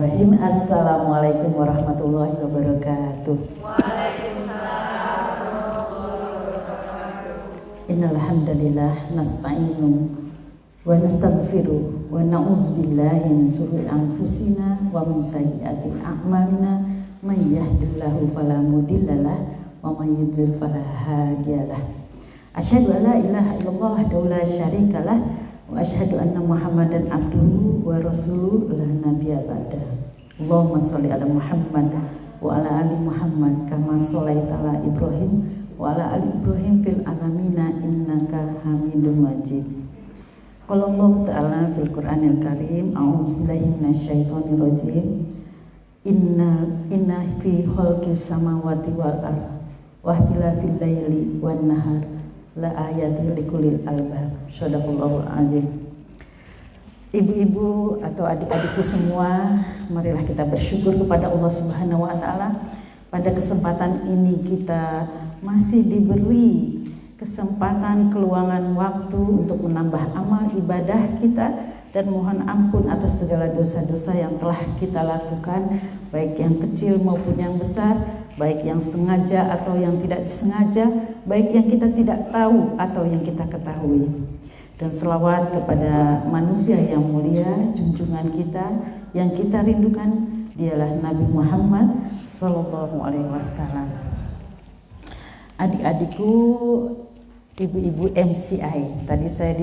Assalamualaikum warahmatullahi wabarakatuh. Innal hamdalillah nasta'inu wa nastaghfiru wa na'udzubillahi min shururi anfusina wa min sayyiati a'malina may yahdihillahu fala mudhillalah wa may yudlil fala hadiyalah. Asyhadu an la ilaha illallah wahdahu la syarikalah wa asyhadu anna Muhammadan abduhu wa rasuluhu la nabiyya ba'dah. Allahumma sholli ala Muhammad wa ala ali Muhammad kama sholaita ala Ibrahim wa ala ali Ibrahim fil alamina innaka Hamidum Majid. Qala Allah ta'ala fil Qur'anil Karim, a'udzubillahi minasyaitonir rajim. Inna fi khalqis samawati wal ardh wa ikhtilafil laili wan nahar la ayatin likulil albab. Shadaqallahul azim. Ibu-ibu atau adik-adikku semua, marilah kita bersyukur kepada Allah Subhanahu wa taala. Pada kesempatan ini kita masih diberi kesempatan keluangan waktu untuk menambah amal ibadah kita, dan mohon ampun atas segala dosa-dosa yang telah kita lakukan, baik yang kecil maupun yang besar, baik yang sengaja atau yang tidak disengaja, baik yang kita tidak tahu atau yang kita ketahui. Dan selawat kepada manusia yang mulia, junjungan kita yang kita rindukan, dialah Nabi Muhammad Sallallahu Alaihi Wasallam. Adik-adikku, ibu-ibu MCI, tadi saya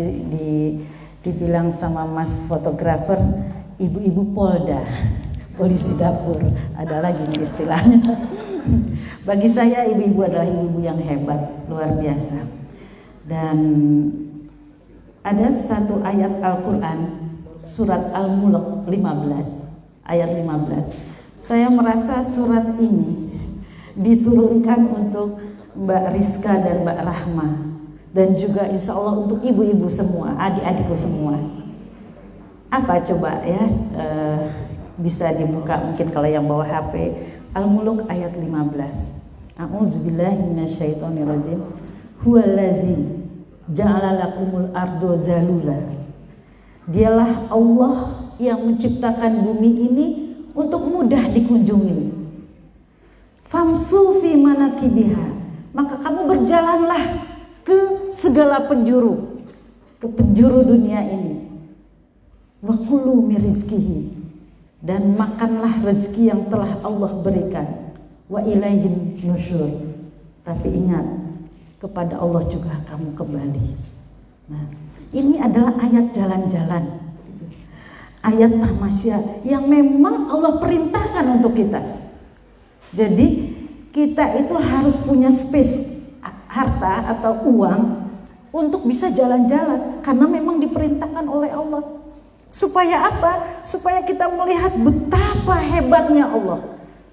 dibilang sama Mas fotografer, ibu-ibu Polda, polisi dapur, ada lagi nih istilahnya. Bagi saya ibu-ibu adalah ibu-ibu yang hebat, luar biasa. Dan ada satu ayat Al-Quran, surat Al-Mulk 15, ayat 15. Saya merasa surat ini diturunkan untuk Mbak Rizka dan Mbak Rahma, dan juga insya Allah untuk ibu-ibu semua, adik-adikku semua. Apa coba ya, bisa dibuka mungkin kalau yang bawa HP. Al-Mulk ayat 15. A'udzubillahi minasyaitonirrajim. Huwallazi ja'ala lakumul ardo zalula. Dialah Allah yang menciptakan bumi ini untuk mudah dikunjungi. Famsu fi manakibiha, maka kamu berjalanlah ke segala penjuru, ke penjuru dunia ini. Wa kulu min rizqihi, dan makanlah rezeki yang telah Allah berikan. Wa ilaihin nusyur, tapi ingat, kepada Allah juga kamu kembali. Nah, ini adalah ayat jalan-jalan, ayat tamasya yang memang Allah perintahkan untuk kita. Jadi kita itu harus punya space harta atau uang untuk bisa jalan-jalan, karena memang diperintahkan oleh Allah. Supaya apa? Supaya kita melihat betapa hebatnya Allah,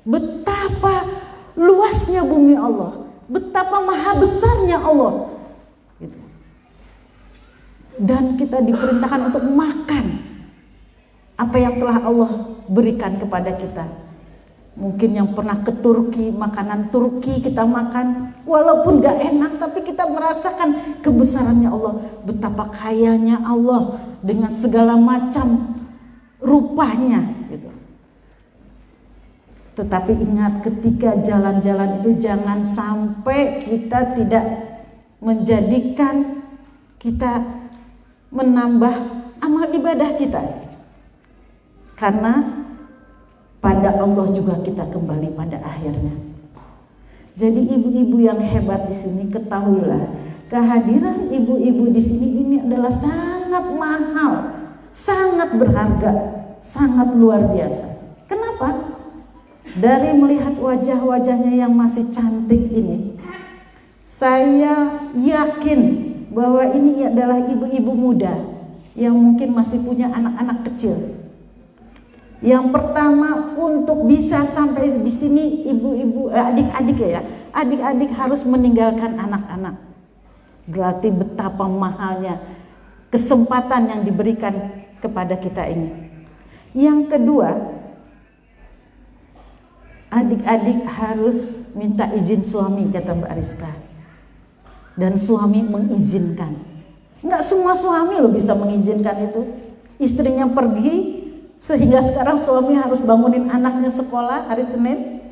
betapa luasnya bumi Allah, betapa maha besarnya Allah gitu. Dan kita diperintahkan untuk makan apa yang telah Allah berikan kepada kita. Mungkin yang pernah ke Turki, makanan Turki kita makan, walaupun gak enak, tapi kita merasakan kebesarannya Allah, betapa kayanya Allah dengan segala macam rupanya gitu. Tetapi ingat, ketika jalan-jalan itu jangan sampai kita tidak menjadikan kita menambah amal ibadah kita, karena pada Allah juga kita kembali pada akhirnya. Jadi ibu-ibu yang hebat di sini, ketahuilah kehadiran ibu-ibu di sini ini adalah sangat mahal, sangat berharga, sangat luar biasa. Kenapa? Dari melihat wajah-wajahnya yang masih cantik ini, saya yakin bahwa ini adalah ibu-ibu muda yang mungkin masih punya anak-anak kecil. Yang pertama, untuk bisa sampai di sini ibu-ibu, adik-adik ya, adik-adik harus meninggalkan anak-anak. Berarti betapa mahalnya kesempatan yang diberikan kepada kita ini. Yang kedua, adik-adik harus minta izin suami, kata Mbak Rizka, dan suami mengizinkan. Nggak semua suami loh bisa mengizinkan itu. Istrinya pergi sehingga sekarang suami harus bangunin anaknya sekolah hari Senin,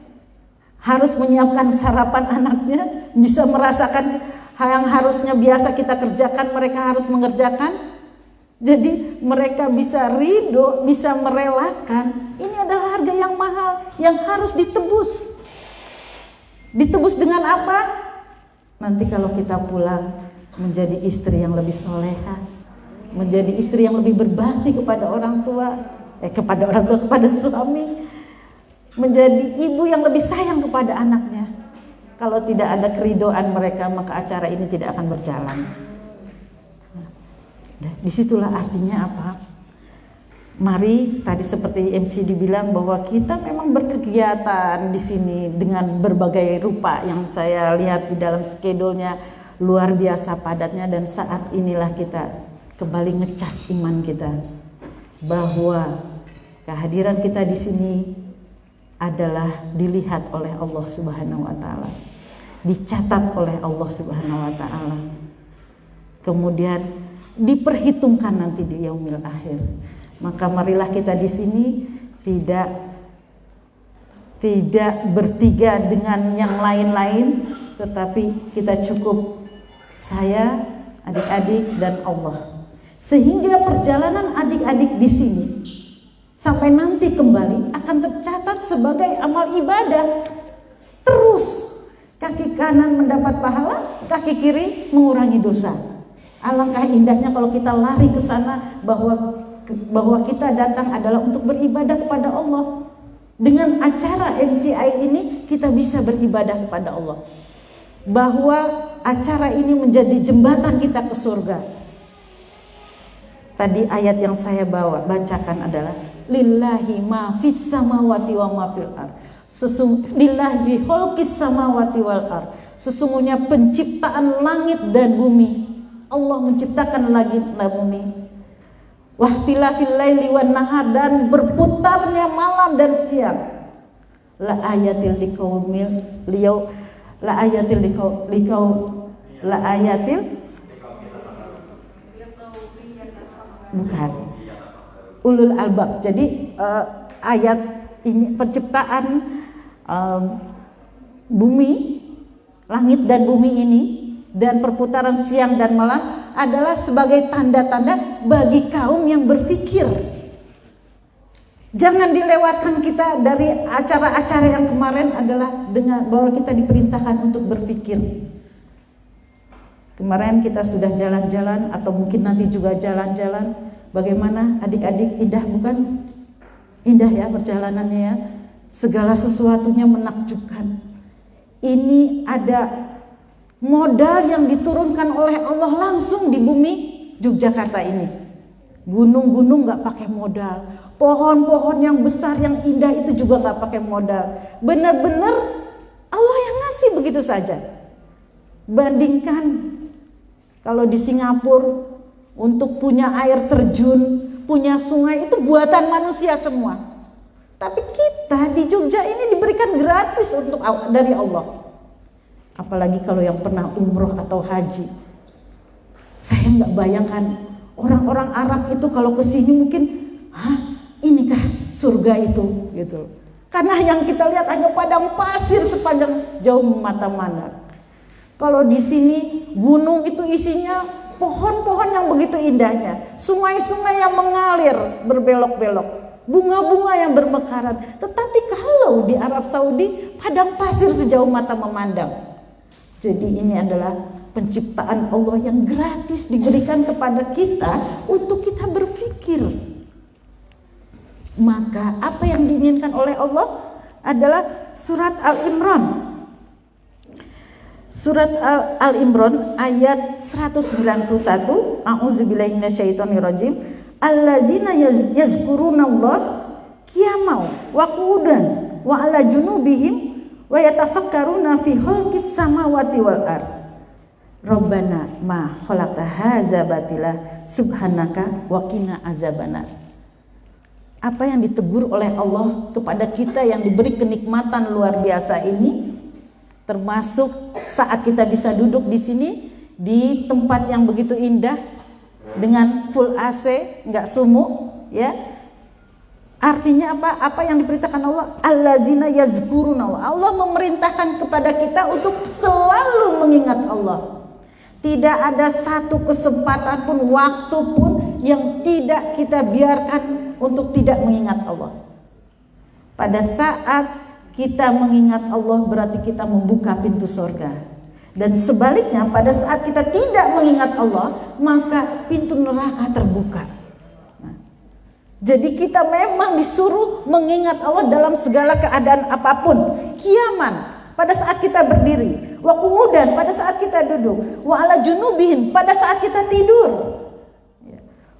harus menyiapkan sarapan anaknya, bisa merasakan yang harusnya biasa kita kerjakan mereka harus mengerjakan. Jadi mereka bisa ridho, bisa merelakan. Ini adalah harga yang mahal yang harus ditebus. Ditebus dengan apa? Nanti kalau kita pulang menjadi istri yang lebih soleha, menjadi istri yang lebih berbakti kepada orang tua, kepada suami, menjadi ibu yang lebih sayang kepada anaknya. Kalau tidak ada keridoan mereka, maka acara ini tidak akan berjalan. Disitulah artinya apa? Mari, tadi seperti MC dibilang bahwa kita memang berkegiatan di sini dengan berbagai rupa yang saya lihat di dalam skedulnya luar biasa padatnya, dan saat inilah kita kembali ngecas iman kita bahwa kehadiran kita di sini adalah dilihat oleh Allah Subhanahu wa taala, dicatat oleh Allah Subhanahu wa taala. Kemudian diperhitungkan nanti di yaumil akhir. Maka marilah kita di sini tidak bertiga dengan yang lain-lain, tetapi kita cukup saya, adik-adik dan Allah. Sehingga perjalanan adik-adik di sini sampai nanti kembali akan tercatat sebagai amal ibadah. Terus kaki kanan mendapat pahala, kaki kiri mengurangi dosa. Alangkah indahnya kalau kita lari ke sana bahwa kita datang adalah untuk beribadah kepada Allah. Dengan acara MCI ini kita bisa beribadah kepada Allah. Bahwa acara ini menjadi jembatan kita ke surga. Tadi ayat yang saya bacakan adalah lillahi ma fis samawati wa ma fil ard. Lillahi khalqis samawati wal ard. Sesungguhnya penciptaan langit dan bumi, Allah menciptakan langit dan bumi. Wahtilafil laili wan nahar, dan berputarnya malam dan siang. La ayatil liqaumil liau la ayatil la ayatil bukan ulul albab. Jadi ayat ini penciptaan bumi, langit dan bumi ini, dan perputaran siang dan malam adalah sebagai tanda-tanda bagi kaum yang berpikir. Jangan dilewatkan kita dari acara-acara yang kemarin adalah dengan bahwa kita diperintahkan untuk berpikir. Kemarin kita sudah jalan-jalan atau mungkin nanti juga jalan-jalan. Bagaimana adik-adik, indah bukan? Indah ya perjalanannya ya. Segala sesuatunya menakjubkan. Ini ada modal yang diturunkan oleh Allah langsung di bumi Yogyakarta ini. Gunung-gunung gak pakai modal, pohon-pohon yang besar yang indah itu juga gak pakai modal. Benar-benar Allah yang ngasih begitu saja. Bandingkan kalau di Singapura untuk punya air terjun, punya sungai itu buatan manusia semua. Tapi kita di Jogja ini diberikan gratis dari Allah. Apalagi kalau yang pernah umroh atau haji, saya nggak bayangkan orang-orang Arab itu kalau kesini mungkin, inikah surga itu, gitu. Karena yang kita lihat hanya padang pasir sepanjang jauh mata mandang. Kalau di sini gunung itu isinya pohon-pohon yang begitu indahnya, sungai-sungai yang mengalir berbelok-belok, bunga-bunga yang bermekaran. Tetapi kalau di Arab Saudi padang pasir sejauh mata memandang. Jadi ini adalah penciptaan Allah yang gratis diberikan kepada kita untuk kita berpikir. Maka apa yang diinginkan oleh Allah adalah surat Al-Imran. Surat Al-Imran ayat 191. A'udzubillahi minasyaitonirrajim. Allazina yazkurunallah qiyaman wa qu'udan wa 'ala junubihim wa yatafakkaruna fi khalqis samawati wal ard. Rabbana ma khalaqta hadza batila subhanaka wa qina azabannar. Apa yang ditegur oleh Allah kepada kita yang diberi kenikmatan luar biasa ini, termasuk saat kita bisa duduk di sini di tempat yang begitu indah dengan full AC, enggak sumuk ya. Artinya apa? Apa yang diperintahkan Allah? Allazina yazkuruna Allah. Allah memerintahkan kepada kita untuk selalu mengingat Allah. Tidak ada satu kesempatan pun, waktu pun yang tidak kita biarkan untuk tidak mengingat Allah. Pada saat kita mengingat Allah berarti kita membuka pintu surga. Dan sebaliknya pada saat kita tidak mengingat Allah, maka pintu neraka terbuka. Jadi kita memang disuruh mengingat Allah dalam segala keadaan apapun. Qiyaman, pada saat kita berdiri. Wa qu'udan, pada saat kita duduk. Wa ala junubihim, pada saat kita tidur.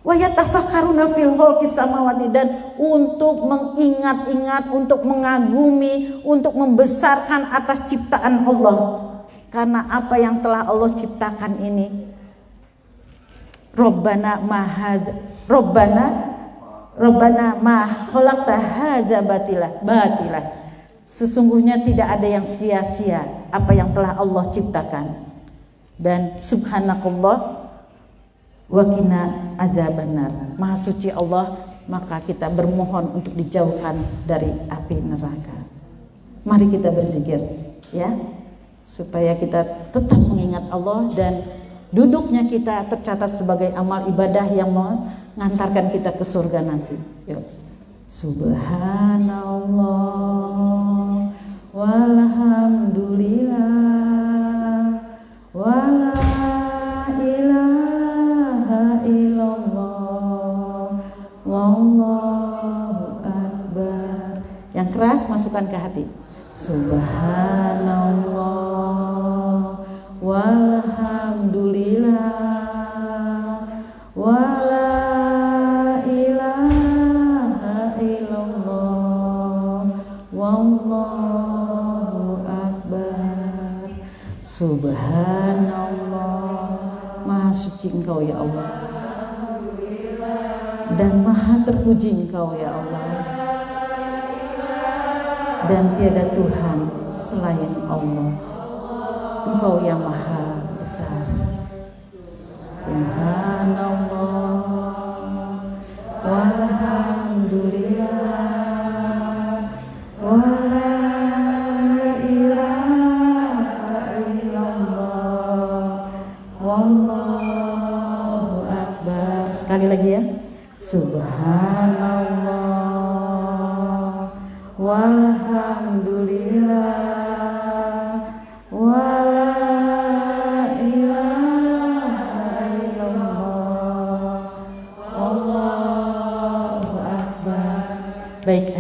Wa yatafakkaruna fil khalqis samawati, dan untuk mengingat-ingat, untuk mengagumi, untuk membesarkan atas ciptaan Allah. Karena apa yang telah Allah ciptakan ini, Rabbana ma khalaqta hadza batila. Sesungguhnya tidak ada yang sia-sia apa yang telah Allah ciptakan. Dan subhanakallah wa qina azabannar. Maha suci Allah, maka kita bermohon untuk dijauhkan dari api neraka. Mari kita berzikir ya, supaya kita tetap mengingat Allah dan duduknya kita tercatat sebagai amal ibadah yang mengantarkan kita ke surga nanti. Yuk. Subhanallah walhamdulillah wala ilaha illallah wallahu akbar. Yang keras masukkan ke hati. Subhanallah walhamdulillah wala ilaha illallah wallahu akbar. Subhanallah, maha suci Engkau ya Allah, dan maha terpuji Engkau ya Allah, dan tiada Tuhan selain Allah. Engkau yang maha besar. Subhanallah walhamdulillah wala ilaha illallah wallahu akbar. Sekali lagi ya. Subhanallah walhamdulillah wala ilaha illallah wallahu akbar. Baik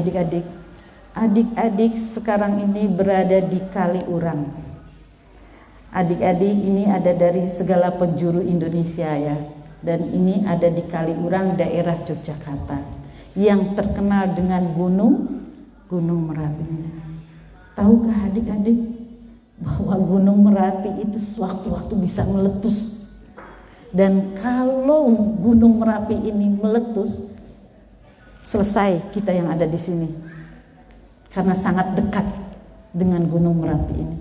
adik-adik sekarang ini berada di Kaliurang. Adik-adik ini ada dari segala penjuru Indonesia ya, dan ini ada di Kaliurang, daerah Yogyakarta, yang terkenal dengan Gunung Merapinya. Tahukah adik-adik bahwa Gunung Merapi itu sewaktu-waktu bisa meletus? Dan kalau Gunung Merapi ini meletus, selesai kita yang ada di sini, karena sangat dekat dengan Gunung Merapi ini.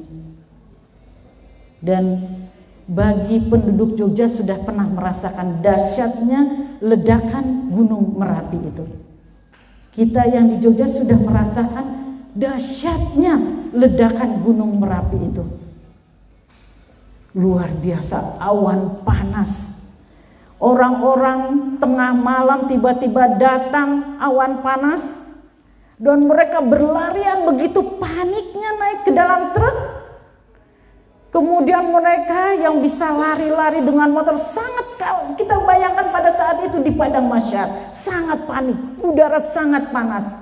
Dan bagi penduduk Jogja sudah pernah merasakan dahsyatnya ledakan Gunung Merapi itu. Kita yang di Jogja sudah merasakan dahsyatnya ledakan Gunung Merapi itu. Luar biasa, awan panas. Orang-orang tengah malam tiba-tiba datang awan panas, dan mereka berlarian begitu paniknya naik ke dalam truk. Kemudian mereka yang bisa lari-lari dengan motor, sangat, kita bayangkan pada saat itu di padang mahsyar, sangat panik, udara sangat panas.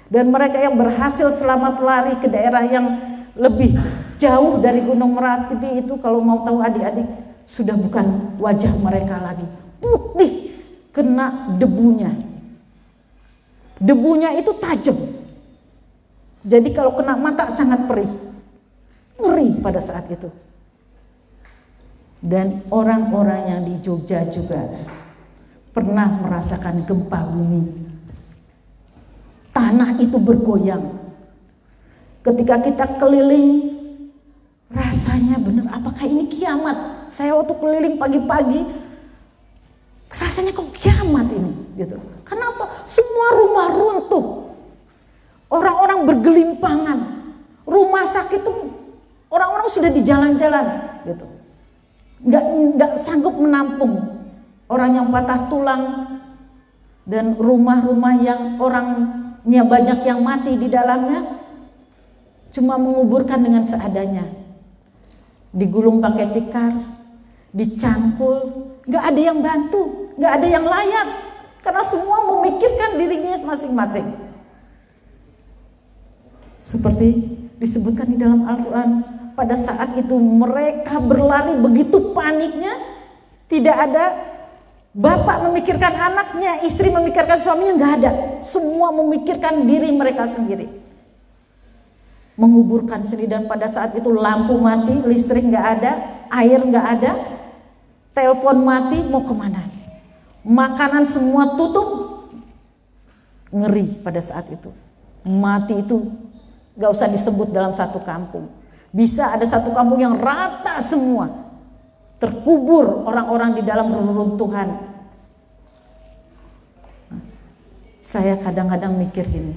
Dan mereka yang berhasil selamat lari ke daerah yang lebih jauh dari Gunung Merapi itu, kalau mau tahu adik-adik, sudah bukan wajah mereka lagi, putih kena debunya. Debunya itu tajam. Jadi kalau kena mata sangat perih. Ngeri pada saat itu. Dan orang-orang yang di Jogja juga pernah merasakan gempa bumi. Tanah itu bergoyang. Ketika kita keliling, rasanya benar, apakah ini kiamat? Saya waktu keliling pagi-pagi, Rasanya kok kiamat ini gitu. Kenapa? Semua rumah runtuh. Orang-orang bergelimpangan. Rumah sakit tuh orang-orang sudah di jalan-jalan gitu. Nggak sanggup menampung orang yang patah tulang dan rumah-rumah yang orangnya banyak yang mati di dalamnya, cuma menguburkan dengan seadanya. Digulung pakai tikar, dicangkul, nggak ada yang bantu, nggak ada yang layak, karena semua memikirkan dirinya masing-masing. Seperti disebutkan di dalam Al-Quran, pada saat itu mereka berlari begitu paniknya, tidak ada bapak memikirkan anaknya, istri memikirkan suaminya, nggak ada. Semua memikirkan diri mereka sendiri, menguburkan sendiri. Dan pada saat itu lampu mati, listrik nggak ada, air nggak ada, telepon mati, mau kemana? Makanan semua tutup. Ngeri pada saat itu. Mati itu gak usah disebut dalam satu kampung. Bisa ada satu kampung yang rata semua, terkubur orang-orang di dalam reruntuhan. Saya kadang-kadang mikir gini,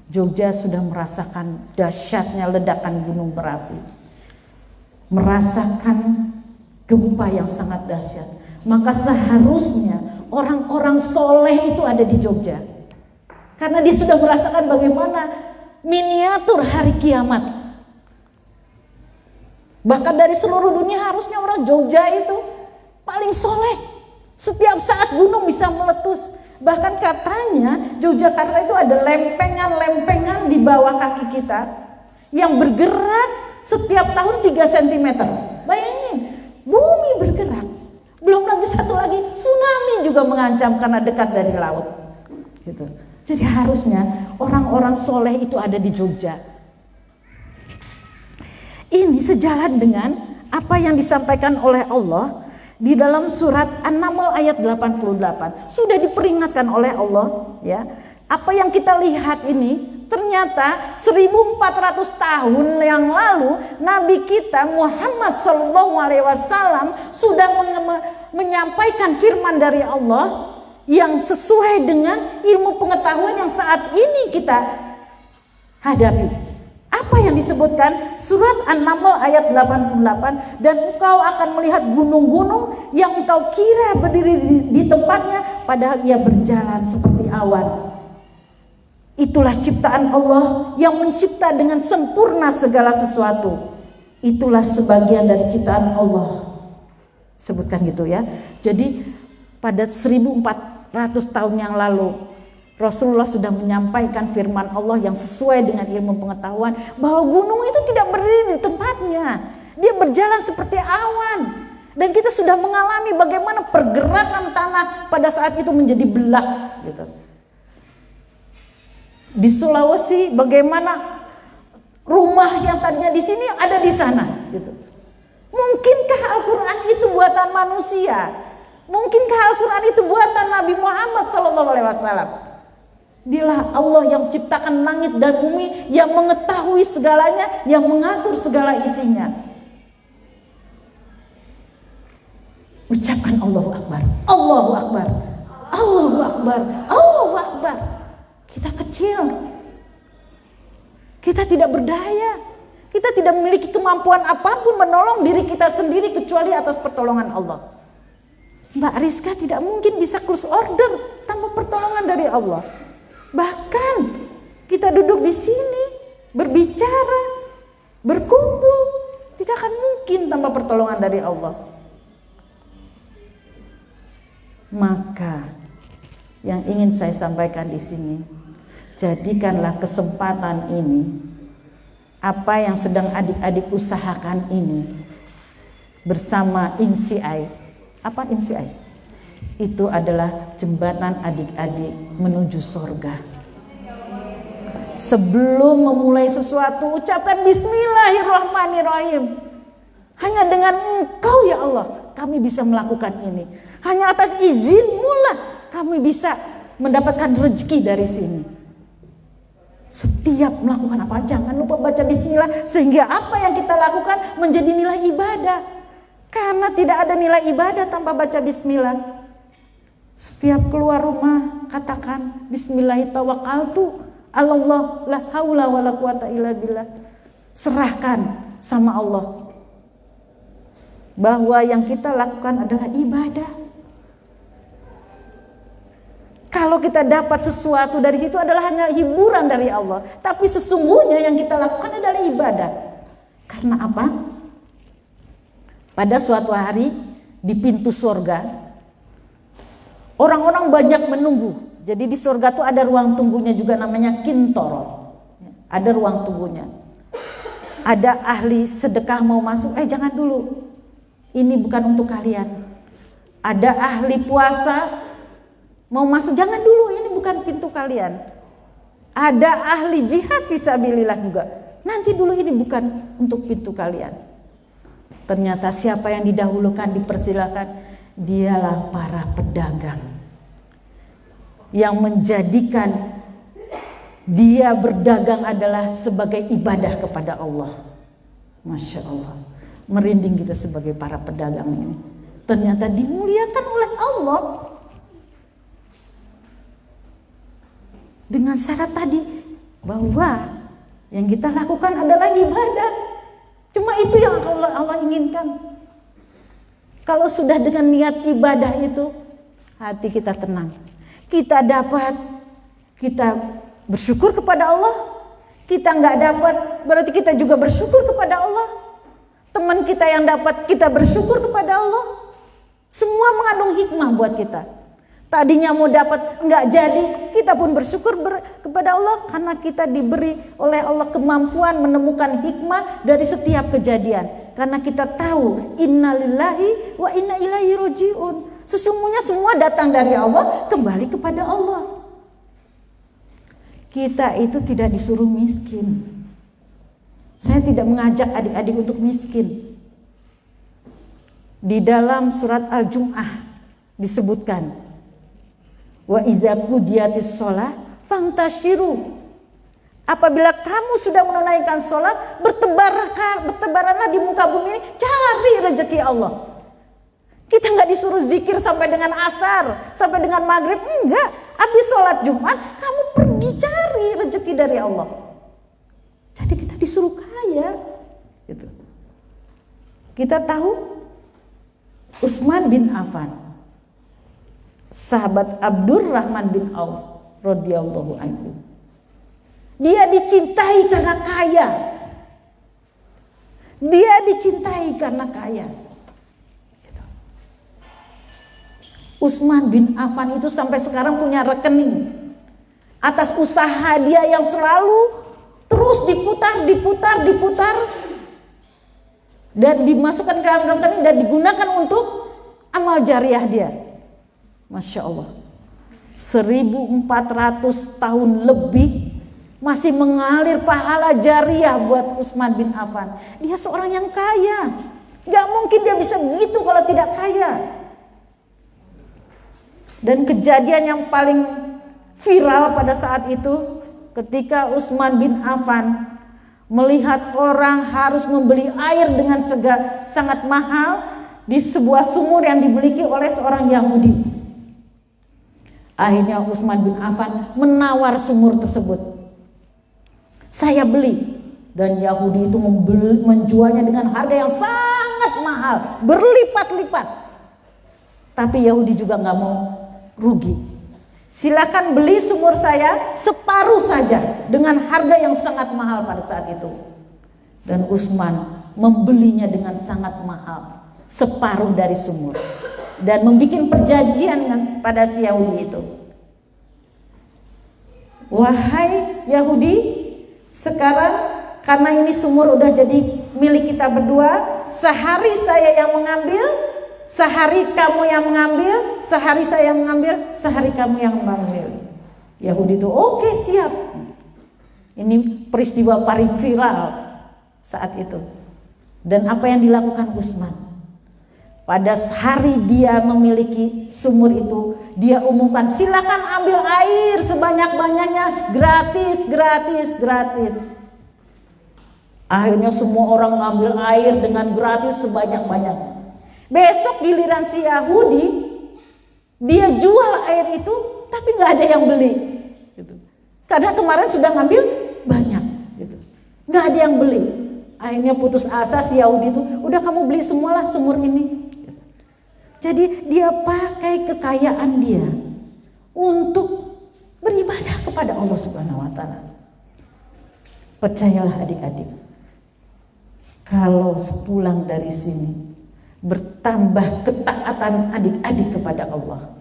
Jogja sudah merasakan dahsyatnya ledakan gunung berapi, merasakan gempa yang sangat dahsyat. Maka seharusnya orang-orang soleh itu ada di Jogja, karena dia sudah merasakan bagaimana miniatur hari kiamat. Bahkan dari seluruh dunia harusnya orang Jogja itu paling soleh. Setiap saat gunung bisa meletus. Bahkan katanya Yogyakarta itu ada lempengan-lempengan di bawah kaki kita yang bergerak setiap tahun 3 cm. Bayangin, bumi bergerak. Belum lagi satu lagi, tsunami juga mengancam karena dekat dari laut. Gitu. Jadi harusnya orang-orang soleh itu ada di Jogja. Ini sejalan dengan apa yang disampaikan oleh Allah di dalam surat An-Naml ayat 88. Sudah diperingatkan oleh Allah, ya. Apa yang kita lihat ini ternyata 1400 tahun yang lalu Nabi kita Muhammad SAW sudah menyampaikan firman dari Allah yang sesuai dengan ilmu pengetahuan yang saat ini kita hadapi. Apa yang disebutkan? Surat An-Naml ayat 88, dan engkau akan melihat gunung-gunung yang engkau kira berdiri di tempatnya, padahal ia berjalan seperti awan. Itulah ciptaan Allah yang mencipta dengan sempurna segala sesuatu. Itulah sebagian dari ciptaan Allah. Sebutkan gitu ya. Jadi pada 1400 tahun yang lalu Rasulullah sudah menyampaikan firman Allah yang sesuai dengan ilmu pengetahuan bahwa gunung itu tidak berdiri di tempatnya. Dia berjalan seperti awan. Dan kita sudah mengalami bagaimana pergerakan tanah pada saat itu menjadi belak gitu. Di Sulawesi bagaimana rumah yang tadinya di sini ada di sana gitu. Mungkinkah Al-Quran itu buatan manusia? Mungkinkah Al-Quran itu buatan Nabi Muhammad SAW? Dialah Allah yang menciptakan langit dan bumi, yang mengetahui segalanya, yang mengatur segala isinya. Ucapkan Allahu Akbar, Allahu Akbar, Allahu Akbar, Allahu Akbar. Kita kecil, kita tidak berdaya, kita tidak memiliki kemampuan apapun menolong diri kita sendiri kecuali atas pertolongan Allah. Mbak Rizka tidak mungkin bisa close order tanpa pertolongan dari Allah. Bahkan kita duduk di sini berbicara, berkumpul, tidak akan mungkin tanpa pertolongan dari Allah. Maka yang ingin saya sampaikan di sini, jadikanlah kesempatan ini, apa yang sedang adik-adik usahakan ini, bersama INCI. Apa INCI? Itu adalah jembatan adik-adik menuju sorga. Sebelum memulai sesuatu, ucapkan Bismillahirrahmanirrahim. Hanya dengan Engkau ya Allah kami bisa melakukan ini. Hanya atas izin-Mu lah kami bisa mendapatkan rezeki dari sini. Setiap melakukan apa, jangan lupa baca bismillah, sehingga apa yang kita lakukan menjadi nilai ibadah. Karena tidak ada nilai ibadah tanpa baca bismillah. Setiap keluar rumah katakan bismillahirrahmanirrahim, Allah la haula wala quwata illa billah. Serahkan sama Allah bahwa yang kita lakukan adalah ibadah. Kalau kita dapat sesuatu dari situ adalah hanya hiburan dari Allah, tapi sesungguhnya yang kita lakukan adalah ibadah. Karena apa? Pada suatu hari di pintu surga, orang-orang banyak menunggu. Jadi di surga tuh ada ruang tunggunya juga, namanya kintoro. Ada ruang tunggunya. Ada ahli sedekah mau masuk, jangan dulu. Ini bukan untuk kalian. Ada ahli puasa mau masuk, jangan dulu, ini bukan pintu kalian. Ada ahli jihad fisabilillah juga, nanti dulu, ini bukan untuk pintu kalian. Ternyata siapa yang didahulukan, dipersilakan, dialah para pedagang yang menjadikan dia berdagang adalah sebagai ibadah kepada Allah. Masya Allah, merinding kita sebagai para pedagang ini. Ternyata dimuliakan oleh Allah dengan syarat tadi bahwa yang kita lakukan adalah ibadah. Cuma itu yang Allah inginkan. Kalau sudah dengan niat ibadah itu, hati kita tenang. Kita dapat, kita bersyukur kepada Allah. Kita nggak dapat, berarti kita juga bersyukur kepada Allah. Teman kita yang dapat, kita bersyukur kepada Allah. Semua mengandung hikmah buat kita. Tadinya mau dapat nggak jadi, kita pun bersyukur kepada Allah karena kita diberi oleh Allah kemampuan menemukan hikmah dari setiap kejadian. Karena kita tahu innalillahi wa inna ilaihi rajiun. Sesungguhnya semua datang dari Allah, kembali kepada Allah. Kita itu tidak disuruh miskin. Saya tidak mengajak adik-adik untuk miskin. Di dalam surat Al-Jum'ah disebutkan, wa iza qudiyatis shalah fantashiru. Apabila kamu sudah menunaikan sholat, bertebaranlah di muka bumi ini, cari rezeki Allah. Kita nggak disuruh zikir sampai dengan asar, sampai dengan maghrib, enggak. Habis sholat Jumat, kamu pergi cari rezeki dari Allah. Jadi kita disuruh kaya, gitu. Kita tahu Utsman bin Affan, sahabat Abdurrahman bin Auf radhiyallahu anhu. Dia dicintai karena kaya. Dia dicintai karena kaya. Gitu. Utsman bin Affan itu sampai sekarang punya rekening atas usaha dia yang selalu terus diputar dan dimasukkan ke dalam rekening dan digunakan untuk amal jariah dia. Masya Allah, 1400 tahun lebih masih mengalir pahala jariah buat Utsman bin Affan. Dia seorang yang kaya, gak mungkin dia bisa begitu kalau tidak kaya. Dan kejadian yang paling viral pada saat itu, ketika Utsman bin Affan melihat orang harus membeli air dengan sangat mahal di sebuah sumur yang dimiliki oleh seorang Yahudi. Akhirnya Utsman bin Affan menawar sumur tersebut. Saya beli. Dan Yahudi itu menjualnya dengan harga yang sangat mahal, berlipat-lipat. Tapi Yahudi juga gak mau rugi. Silakan beli sumur saya separuh saja dengan harga yang sangat mahal pada saat itu. Dan Utsman membelinya dengan sangat mahal, separuh dari sumur. Dan membuat perjanjian pada si Yahudi itu. Wahai Yahudi, sekarang karena ini sumur udah jadi milik kita berdua, sehari saya yang mengambil, sehari kamu yang mengambil, sehari saya yang mengambil, sehari kamu yang mengambil. Yahudi itu oke, siap. Ini peristiwa paling viral saat itu. Dan apa yang dilakukan Utsman? Pada hari dia memiliki sumur itu, dia umumkan, silakan ambil air sebanyak-banyaknya, gratis. Akhirnya semua orang ngambil air dengan gratis sebanyak-banyaknya. Besok giliran si Yahudi, Dia jual air itu, tapi nggak ada yang beli. Gitu. Karena kemarin sudah ngambil banyak. Gitu. Nggak ada yang beli. Akhirnya putus asa si Yahudi itu, udah kamu beli semualah sumur ini. Gitu. Jadi dia pakai kekayaan dia untuk beribadah kepada Allah Subhanahu wa Ta'ala. Percayalah adik-adik, kalau sepulang dari sini bertambah ketaatan adik-adik kepada Allah,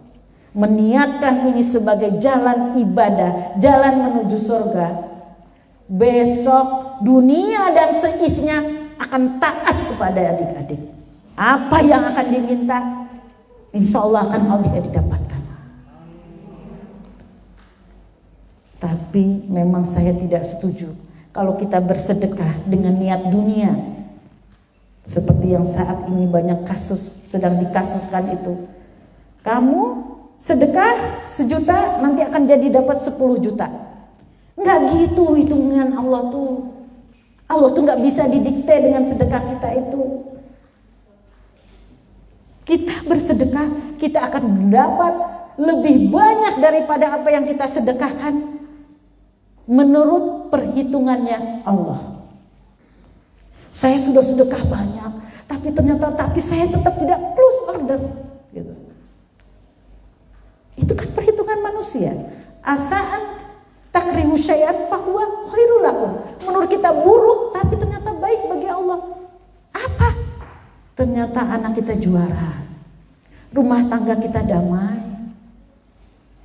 meniatkan ini sebagai jalan ibadah, jalan menuju surga, besok dunia dan seisinya akan taat kepada adik-adik. Apa yang akan diminta, insya Allah akan adik-adik dapatkan. Tapi memang saya tidak setuju kalau kita bersedekah dengan niat dunia. Seperti yang saat ini banyak kasus sedang dikasuskan itu. Kamu sedekah 1 juta nanti akan jadi dapat 10 juta. Enggak gitu hitungan Allah tuh. Allah tuh enggak bisa didikte dengan sedekah kita itu. Kita bersedekah, kita akan dapat lebih banyak daripada apa yang kita sedekahkan menurut perhitungannya Allah. Saya sudah sedekah banyak, tapi saya tetap tidak plus order. Gitu. Itu kan perhitungan manusia. Asaan takrihu syai'an fahuwa khairul lakum. Menurut kita buruk, tapi ternyata baik bagi Allah. Apa? Ternyata anak kita juara, rumah tangga kita damai,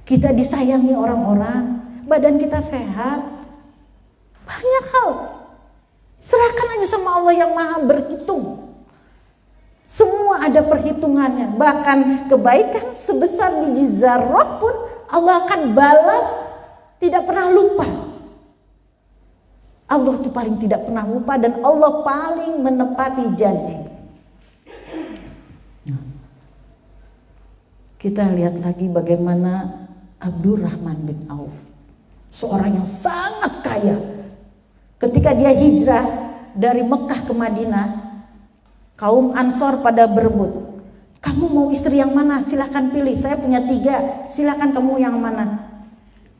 kita disayangi orang-orang, badan kita sehat, banyak hal. Serahkan aja sama Allah yang maha berhitung. Semua ada perhitungannya. Bahkan kebaikan sebesar biji zarrah pun Allah akan balas, tidak pernah lupa. Allah itu paling tidak pernah lupa dan Allah paling menepati janji. Kita lihat lagi bagaimana Abdurrahman bin Auf, seorang yang sangat kaya. Ketika dia hijrah dari Mekah ke Madinah, kaum Ansor pada berebut. Kamu mau istri yang mana? Silahkan pilih. Saya punya 3. Silahkan kamu yang mana?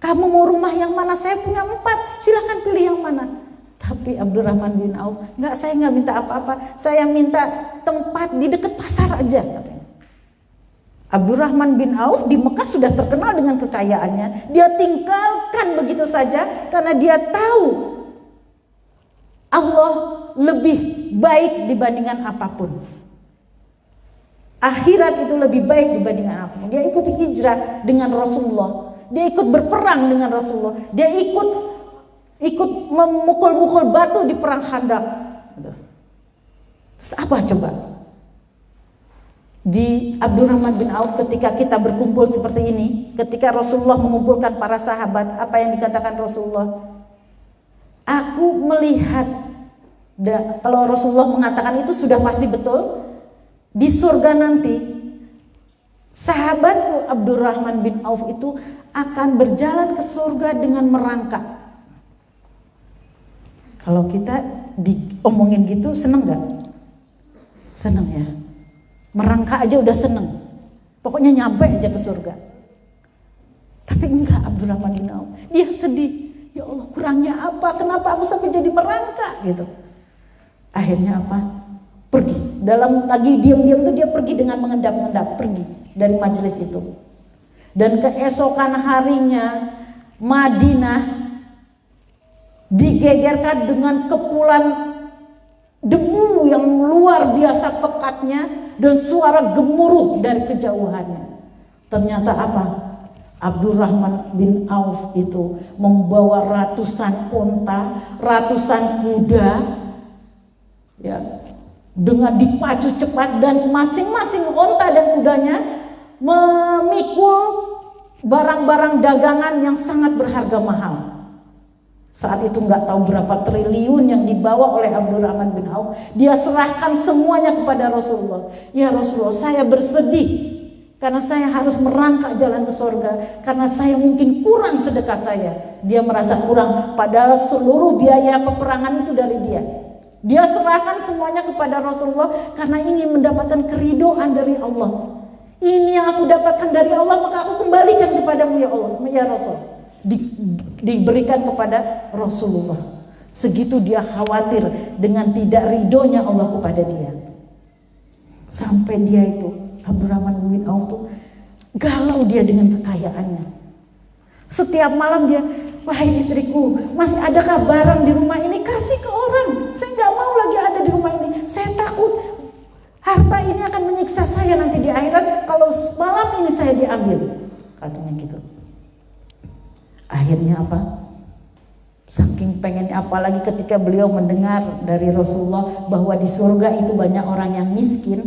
Kamu mau rumah yang mana? Saya punya 4. Silahkan pilih yang mana? Tapi Abdurrahman bin Auf, saya nggak minta apa-apa. Saya minta tempat di dekat pasar aja, katanya. Abdurrahman bin Auf di Mekah sudah terkenal dengan kekayaannya. Dia tinggalkan begitu saja karena dia tahu Allah lebih baik dibandingkan apapun. Akhirat itu lebih baik dibandingkan apapun. Dia ikut hijrah dengan Rasulullah. Dia ikut berperang dengan Rasulullah. Dia ikut memukul-mukul batu di perang Khandaq. Terus apa coba? Di Abdurrahman bin Auf ketika kita berkumpul seperti ini, ketika Rasulullah mengumpulkan para sahabat, apa yang dikatakan Rasulullah? Aku melihat, kalau Rasulullah mengatakan itu sudah pasti betul, di surga nanti sahabatku Abdurrahman bin Auf itu akan berjalan ke surga dengan merangkak. Kalau kita diomongin gitu seneng gak? Seneng ya. Merangkak aja udah seneng, pokoknya nyampe aja ke surga. Tapi enggak, Abdurrahman bin Auf, dia sedih. Ya Allah, kurangnya apa? Kenapa aku sampai jadi merangkak gitu? Akhirnya apa? Pergi. Dalam lagi diam-diam tuh dia pergi dengan mengendap-endap, pergi dari majelis itu. Dan keesokan harinya Madinah digegerkan dengan kepulan debu yang luar biasa pekatnya dan suara gemuruh dari kejauhannya. Ternyata apa? Abdurrahman bin Auf itu membawa ratusan unta, ratusan kuda, ya, dengan dipacu cepat, dan masing-masing unta dan kudanya memikul barang-barang dagangan yang sangat berharga mahal. Saat itu nggak tahu berapa triliun yang dibawa oleh Abdurrahman bin Auf. Dia serahkan semuanya kepada Rasulullah. Ya Rasulullah, saya bersedih karena saya harus merangkak jalan ke surga, karena saya mungkin kurang sedekah saya. Dia merasa kurang, padahal seluruh biaya peperangan itu dari dia. Dia serahkan semuanya kepada Rasulullah karena ingin mendapatkan keridhaan dari Allah. Ini yang aku dapatkan dari Allah, maka aku kembalikan kepadamu ya Allah, ya Rasul. Diberikan kepada Rasulullah. Segitu dia khawatir dengan tidak ridhonya Allah kepada dia. Sampai dia itu, Abdurrahman bin Auf tuh galau dia dengan kekayaannya. Setiap malam dia, wahai istriku, masih adakah barang di rumah ini? Kasih ke orang. Saya nggak mau lagi ada di rumah ini. Saya takut harta ini akan menyiksa saya nanti di akhirat kalau malam ini saya diambil. Katanya gitu. Akhirnya apa? Saking pengen, apalagi ketika beliau mendengar dari Rasulullah bahwa di surga itu banyak orang yang miskin,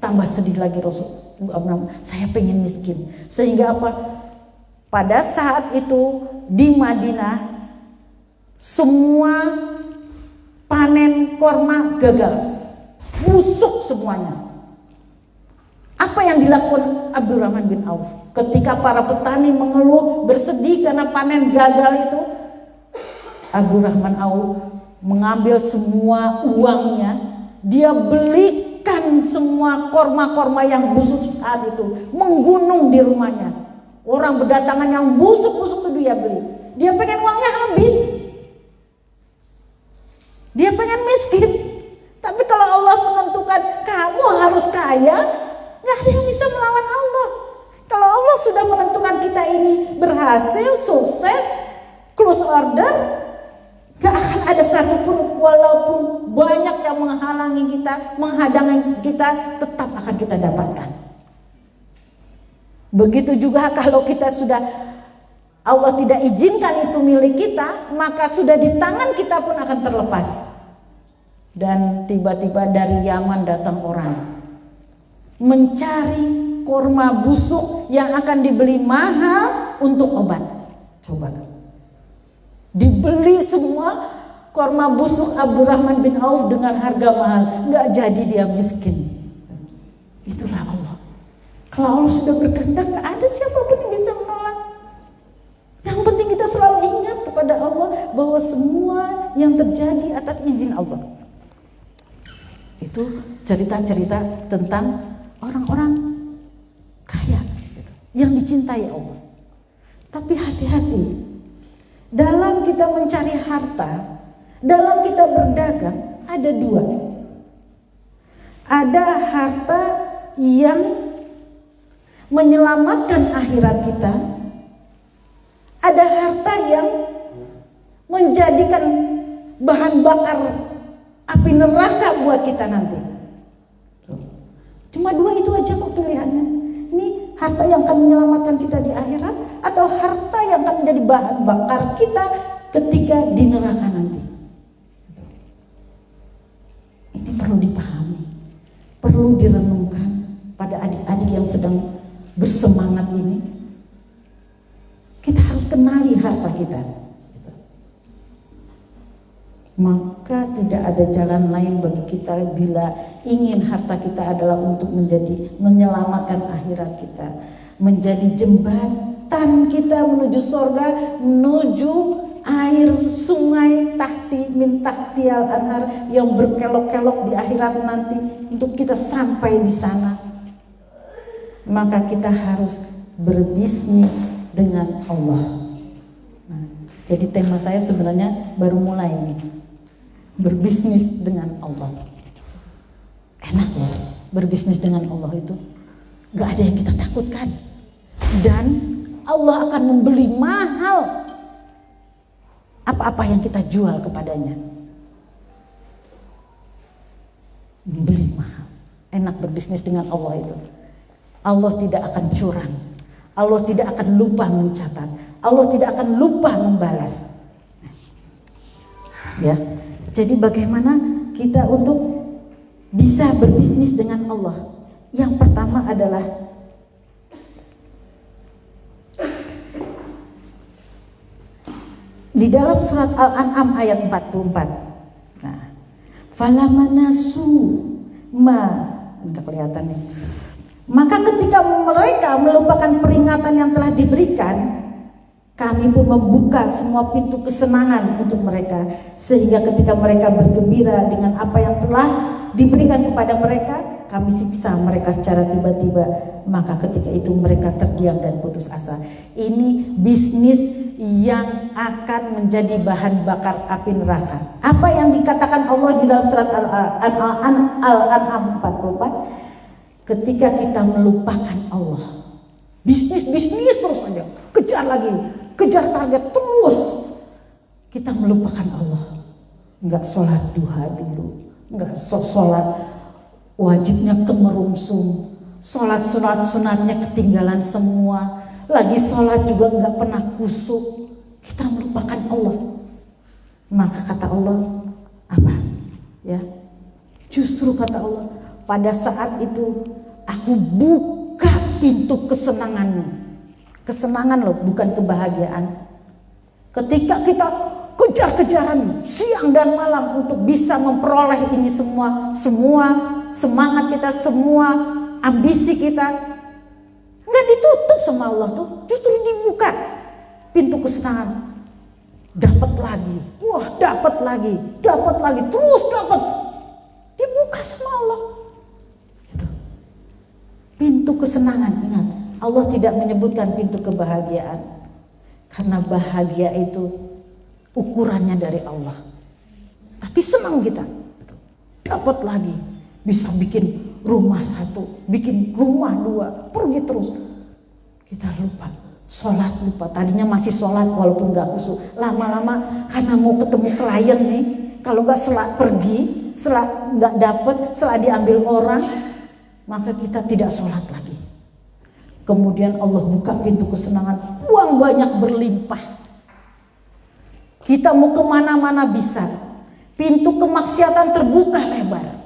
tambah sedih lagi Rasulullah. Saya pengen miskin. Sehingga apa? Pada saat itu di Madinah semua panen korma gagal, busuk semuanya. Apa yang dilakukan Abdurrahman bin Auf ketika para petani mengeluh bersedih karena panen gagal itu? Abdurrahman Auf mengambil semua uangnya, dia belikan semua korma-korma yang busuk saat itu, menggunung di rumahnya. Orang berdatangan yang busuk-busuk itu dia beli. Dia pengen uangnya habis. Dia pengen miskin. Tapi kalau Allah menentukan kamu harus kaya, gak ada yang bisa melawan Allah. Kalau Allah sudah menentukan kita ini berhasil, sukses, close order, gak akan ada satupun walaupun banyak yang menghalangi kita, menghadang kita, tetap akan kita dapatkan. Begitu juga kalau kita sudah, Allah tidak izinkan itu milik kita, maka sudah di tangan kita pun akan terlepas. Dan tiba-tiba dari Yaman datang orang mencari korma busuk yang akan dibeli mahal untuk obat. Coba, dibeli semua korma busuk Abdurrahman bin Auf dengan harga mahal, nggak jadi dia miskin. Itulah Allah. Kalau Allah sudah berkehendak, nggak ada siapapun yang bisa menolak. Yang penting kita selalu ingat kepada Allah bahwa semua yang terjadi atas izin Allah. Itu cerita-cerita tentang orang-orang kaya yang dicintai Allah. Tapi hati-hati dalam kita mencari harta, dalam kita berdagang, ada dua. Ada harta yang menyelamatkan akhirat kita, ada harta yang menjadikan bahan bakar api neraka buat kita nanti. Cuma dua itu aja kok pilihannya. Ini harta yang akan menyelamatkan kita di akhirat, atau harta yang akan menjadi bahan bakar kita ketika di neraka nanti. Ini perlu dipahami, perlu direnungkan pada adik-adik yang sedang bersemangat ini. Kita harus kenali harta kita. Maka tidak ada jalan lain bagi kita bila ingin harta kita adalah untuk menyelamatkan akhirat kita, menjadi jembatan kita menuju surga, menuju air sungai min tahtial anhar yang berkelok-kelok di akhirat nanti untuk kita sampai di sana. Maka kita harus berbisnis dengan Allah. Nah, jadi tema saya sebenarnya baru mulai nih, berbisnis dengan Allah. Enak loh berbisnis dengan Allah itu, gak ada yang kita takutkan, dan Allah akan membeli mahal apa-apa yang kita jual kepadanya. Membeli mahal. Enak berbisnis dengan Allah itu. Allah tidak akan curang, Allah tidak akan lupa mencatat, Allah tidak akan lupa membalas. Ya, jadi bagaimana kita untuk bisa berbisnis dengan Allah? Yang pertama adalah di dalam surat Al-An'am ayat 44. Nah, falamanasu enggak kelihatan nih. Maka ketika mereka melupakan peringatan yang telah diberikan, kami pun membuka semua pintu kesenangan untuk mereka, sehingga ketika mereka bergembira dengan apa yang telah diberikan kepada mereka, kami siksa mereka secara tiba-tiba, maka ketika itu mereka terdiam dan putus asa. Ini bisnis yang akan menjadi bahan bakar api neraka. Apa yang dikatakan Allah di dalam surat Al-An'am 44, ketika kita melupakan Allah, bisnis terus saja, kejar lagi, kejar target terus, kita melupakan Allah. Enggak sholat duha dulu, enggak sholat wajibnya kemerungsung, sholat sunatnya ketinggalan semua, lagi sholat juga enggak pernah khusyuk, kita melupakan Allah. Maka kata Allah apa? Ya, justru kata Allah, pada saat itu aku buka pintu kesenanganmu. Kesenangan loh, bukan kebahagiaan. Ketika kita kejar-kejaran siang dan malam untuk bisa memperoleh ini semua semangat kita, semua ambisi kita nggak ditutup sama Allah tuh, justru dibuka pintu kesenangan. Dapat lagi, wah dapat lagi, terus dapat, dibuka sama Allah. Gitu. Pintu kesenangan, ingat, Allah tidak menyebutkan pintu kebahagiaan, karena bahagia itu ukurannya dari Allah. Tapi senang kita, dapat lagi, bisa bikin rumah satu, bikin rumah dua, pergi terus. Kita lupa, sholat lupa. Tadinya masih sholat walaupun gak khusyuk. Lama-lama karena mau ketemu klien nih, kalau gak setelah pergi, setelah gak dapet, setelah diambil orang, maka kita tidak sholat lagi. Kemudian Allah buka pintu kesenangan, uang banyak berlimpah. Kita mau kemana-mana bisa. Pintu kemaksiatan terbuka lebar.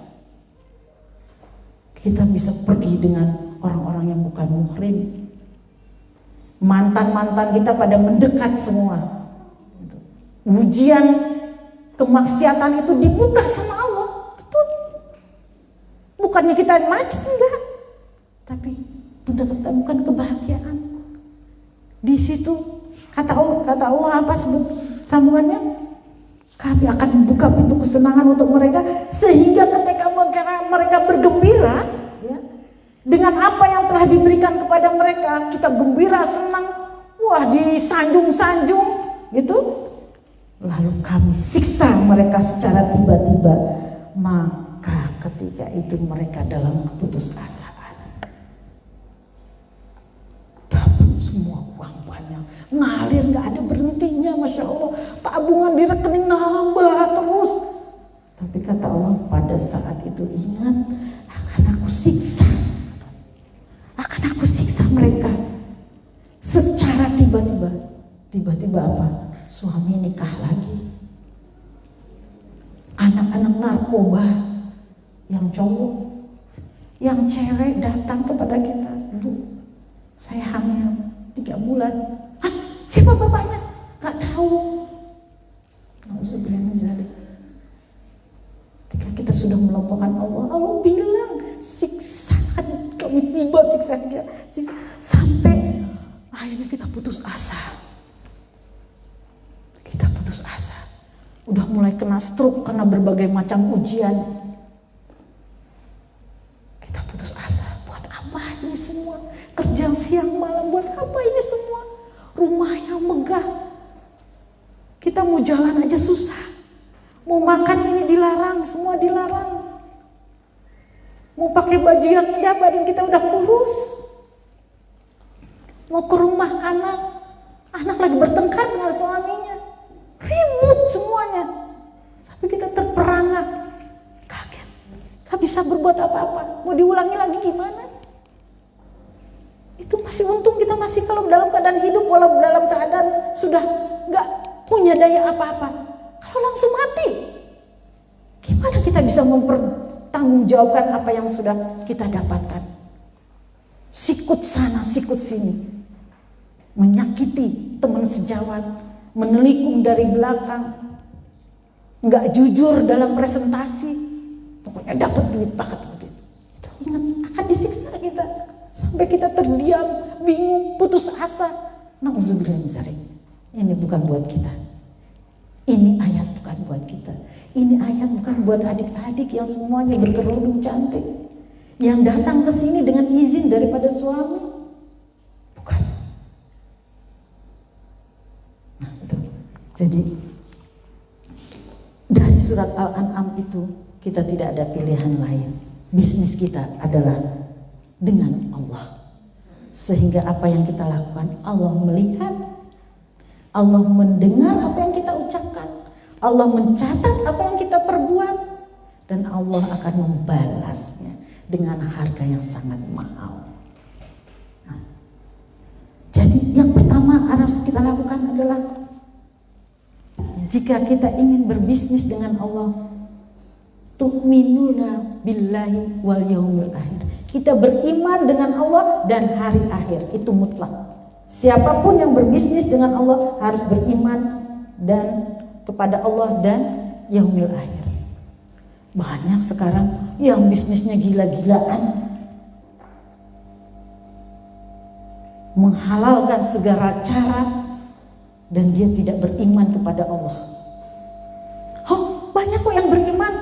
Kita bisa pergi dengan orang-orang yang bukan muhrim. Mantan-mantan kita pada mendekat semua. Ujian kemaksiatan itu dibuka sama Allah. Betul. Bukannya kita macet, enggak. Tapi bukan kebahagiaan. Di situ kata Allah apa sambungannya? Kami akan membuka pintu kesenangan untuk mereka, sehingga ketika mereka bergembira ya, dengan apa yang telah diberikan kepada mereka, kita gembira, senang, wah disanjung-sanjung gitu. Lalu kami siksa mereka secara tiba-tiba, maka ketika itu mereka dalam keputusasaan, dapat semua uang banyak, ngalir nggak ada berhentinya, masya Allah, tabungan di rekening nambah terus. Tapi kata Allah, pada saat itu ingat, akan aku siksa mereka secara tiba-tiba. Tiba-tiba apa? Suami nikah lagi, anak-anak narkoba, yang cowok, yang cewek datang kepada kita, Bu, saya hamil 3 bulan. Hah? Siapa bapaknya? Gak tahu. Ketika kita sudah melupakan Allah, Allah bilang siksakan kami, tiba siksa sampai akhirnya kita putus asa. Kita putus asa. Udah mulai kena stroke karena berbagai macam ujian. Kita putus asa. Buat apa ini semua? Kerja siang malam, buat apa ini semua? Rumah yang megah, kita mau jalan aja susah, mau makan ini dilarang, semua dilarang, mau pakai baju yang indah, badan kita udah kurus, mau ke rumah anak lagi bertengkar dengan suaminya, ribut semuanya, sampai kita terperangah, kaget, gak bisa berbuat apa-apa, mau diulangi lagi gimana? Itu masih untung kita masih kalau dalam keadaan hidup, walau dalam keadaan sudah nggak punya daya apa-apa. Kalau langsung mati, gimana kita bisa mempertanggungjawabkan apa yang sudah kita dapatkan? Sikut sana, sikut sini, menyakiti teman sejawat, menelikung dari belakang, nggak jujur dalam presentasi, pokoknya dapat duit, pakai duit. Itu ingat, akan disiksa kita. Sampai kita terdiam, bingung, putus asa. Nauzubillah min dzalik. Ini bukan buat kita. Ini ayat bukan buat kita. Ini ayat bukan buat adik-adik yang semuanya berkerudung cantik. Yang datang ke sini dengan izin daripada suami? Bukan. Nah, itu. Jadi dari surat Al-An'am itu kita tidak ada pilihan lain. Bisnis kita adalah dengan Allah. Sehingga apa yang kita lakukan Allah melihat, Allah mendengar apa yang kita ucapkan, Allah mencatat apa yang kita perbuat, dan Allah akan membalasnya dengan harga yang sangat mahal. Nah, jadi yang pertama harus kita lakukan adalah jika kita ingin berbisnis dengan Allah, tu'minuna billahi wal yaumil akhir. Kita beriman dengan Allah dan hari akhir, itu mutlak. Siapapun yang berbisnis dengan Allah harus beriman dan kepada Allah dan yaumil akhir. Banyak sekarang yang bisnisnya gila-gilaan, menghalalkan segala cara, dan dia tidak beriman kepada Allah. Oh, banyak kok yang beriman.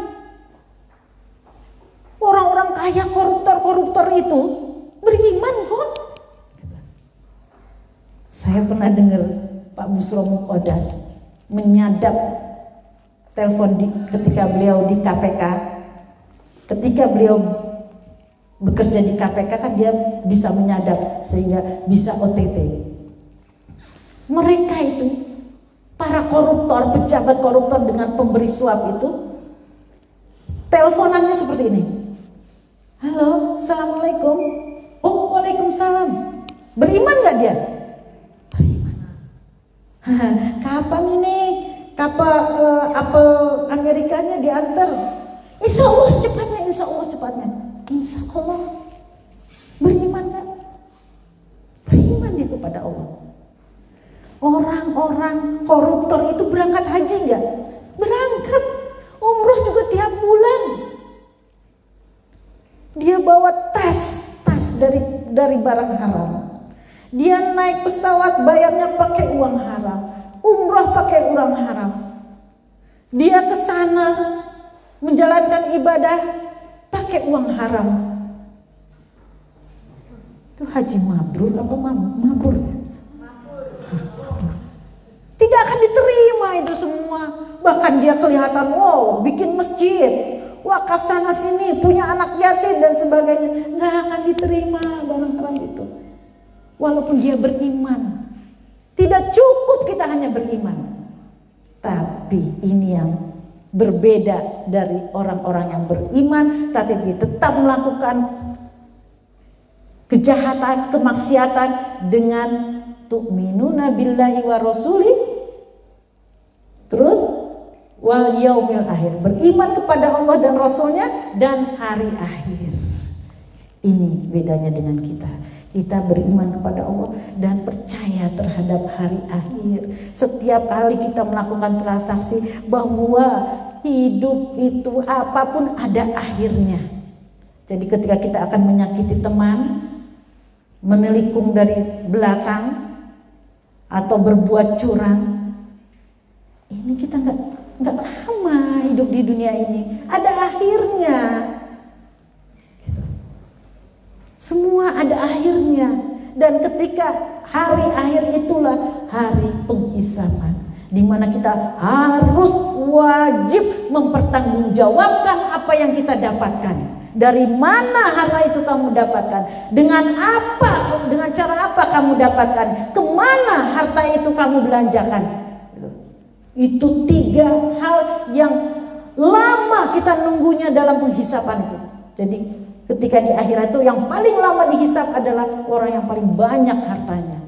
Orang-orang kaya, koruptor itu beriman kok. Saya pernah dengar Pak Busro Mukodas menyadap telepon ketika beliau di KPK. Ketika beliau bekerja di KPK kan dia bisa menyadap sehingga bisa OTT. Mereka itu para koruptor, pejabat koruptor dengan pemberi suap itu teleponannya seperti ini. Halo, assalamualaikum. Oh, waalaikumsalam. Beriman gak dia? Beriman. Kapan ini apel Amerikanya diantar? Insya Allah secepatnya, insya Allah cepatnya. Insya Allah. Beriman gak? Beriman dia kepada Allah. Orang-orang koruptor itu berangkat haji gak? Berangkat. Umroh juga tiap bulan. Dia bawa tas dari barang haram. Dia naik pesawat bayarnya pakai uang haram. Umroh pakai uang haram. Dia ke sana menjalankan ibadah pakai uang haram. Itu haji mabrur apa mabur ya? Tidak akan diterima itu semua. Bahkan dia kelihatan wow, bikin masjid, wakaf sana sini, punya anak yatim dan sebagainya. Nggak akan diterima barang haram itu. Walaupun dia beriman. Tidak cukup kita hanya beriman. Tapi ini yang berbeda dari orang-orang yang beriman, tapi dia tetap melakukan kejahatan, kemaksiatan dengan tu'minuna billahi wa rasuli, terus wal yaumil akhir, beriman kepada Allah dan Rasulnya dan hari akhir. Ini bedanya dengan kita. Kita beriman kepada Allah dan percaya terhadap hari akhir. Setiap kali kita melakukan transaksi bahwa hidup itu apapun ada akhirnya. Jadi ketika kita akan menyakiti teman, menelikung dari belakang, atau berbuat curang, ini kita nggak lama hidup di dunia ini, ada akhirnya. Gitu. Semua ada akhirnya, dan ketika hari akhir itulah hari penghisaban, di mana kita harus wajib mempertanggungjawabkan apa yang kita dapatkan. Dari mana harta itu kamu dapatkan? Dengan apa? Dengan cara apa kamu dapatkan? Kemana harta itu kamu belanjakan? Itu 3 hal yang lama kita nunggunya dalam penghisapan itu. Jadi ketika di akhirat itu yang paling lama dihisap adalah orang yang paling banyak hartanya.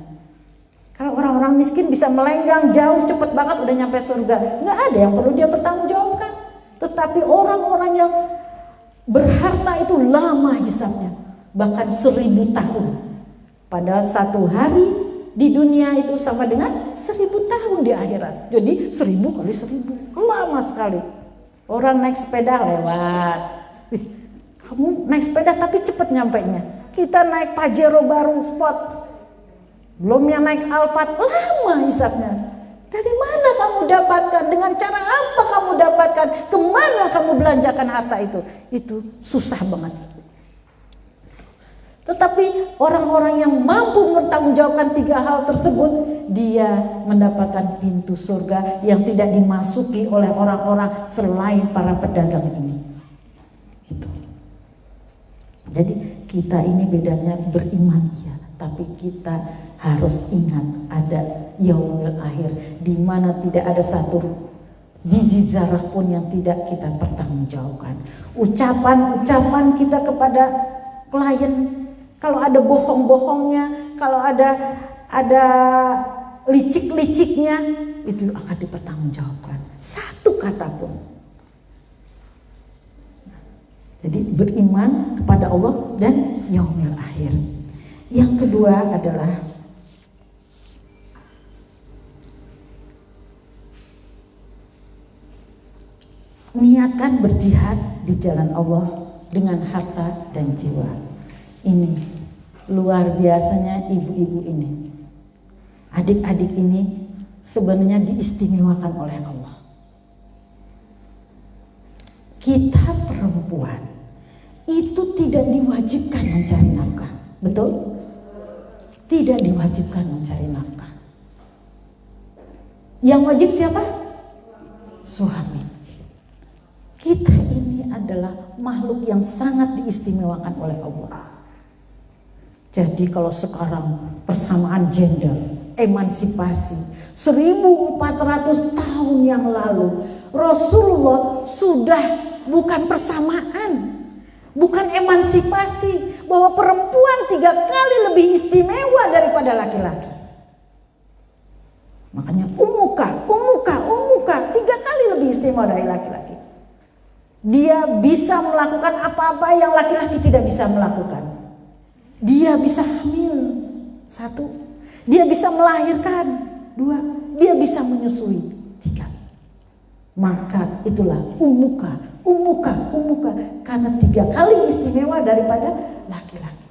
Kalau orang-orang miskin bisa melenggang jauh cepat banget udah nyampe surga, nggak ada yang perlu dia pertanggungjawabkan. Tetapi orang-orang yang berharta itu lama hisapnya, bahkan 1000 tahun. Padahal 1 hari di dunia itu sama dengan 1000 tahun di akhirat. Jadi 1000 kali 1000, lama sekali. Orang naik sepeda lewat. Kamu naik sepeda tapi cepat nyampainya. Kita naik Pajero baru sport, belum yang naik Alphard, lama hisapnya. Dari mana kamu dapatkan? Dengan cara apa kamu dapatkan? Kemana kamu belanjakan harta itu? Itu susah banget. Tetapi orang-orang yang mampu mempertanggungjawabkan 3 hal tersebut, dia mendapatkan pintu surga yang tidak dimasuki oleh orang-orang selain para pedagang ini. Gitu. Jadi kita ini bedanya beriman ya, tapi kita harus ingat ada yaumil akhir di mana tidak ada satu biji zarah pun yang tidak kita pertanggungjawabkan. Ucapan-ucapan kita kepada klien, kalau ada bohong-bohongnya, kalau ada licik-liciknya, itu akan dipertanggungjawabkan. Satu kata pun. Jadi beriman kepada Allah dan yaumil akhir. Yang kedua adalah niatkan berjihad di jalan Allah dengan harta dan jiwa. Ini luar biasanya ibu-ibu ini. Adik-adik ini sebenarnya diistimewakan oleh Allah. Kita perempuan itu tidak diwajibkan mencari nafkah. Betul? Tidak diwajibkan mencari nafkah. Yang wajib siapa? Suami. Kita ini adalah makhluk yang sangat diistimewakan oleh Allah. Jadi kalau sekarang persamaan gender, emansipasi, 1400 tahun yang lalu Rasulullah sudah bukan persamaan, bukan emansipasi, bahwa perempuan 3 kali lebih istimewa daripada laki-laki. Makanya umuka 3 kali lebih istimewa dari laki-laki. Dia bisa melakukan apa-apa yang laki-laki tidak bisa melakukan. Dia bisa hamil, 1. Dia bisa melahirkan, 2. Dia bisa menyusui, 3. Maka itulah umuka, karena 3 kali istimewa daripada laki-laki.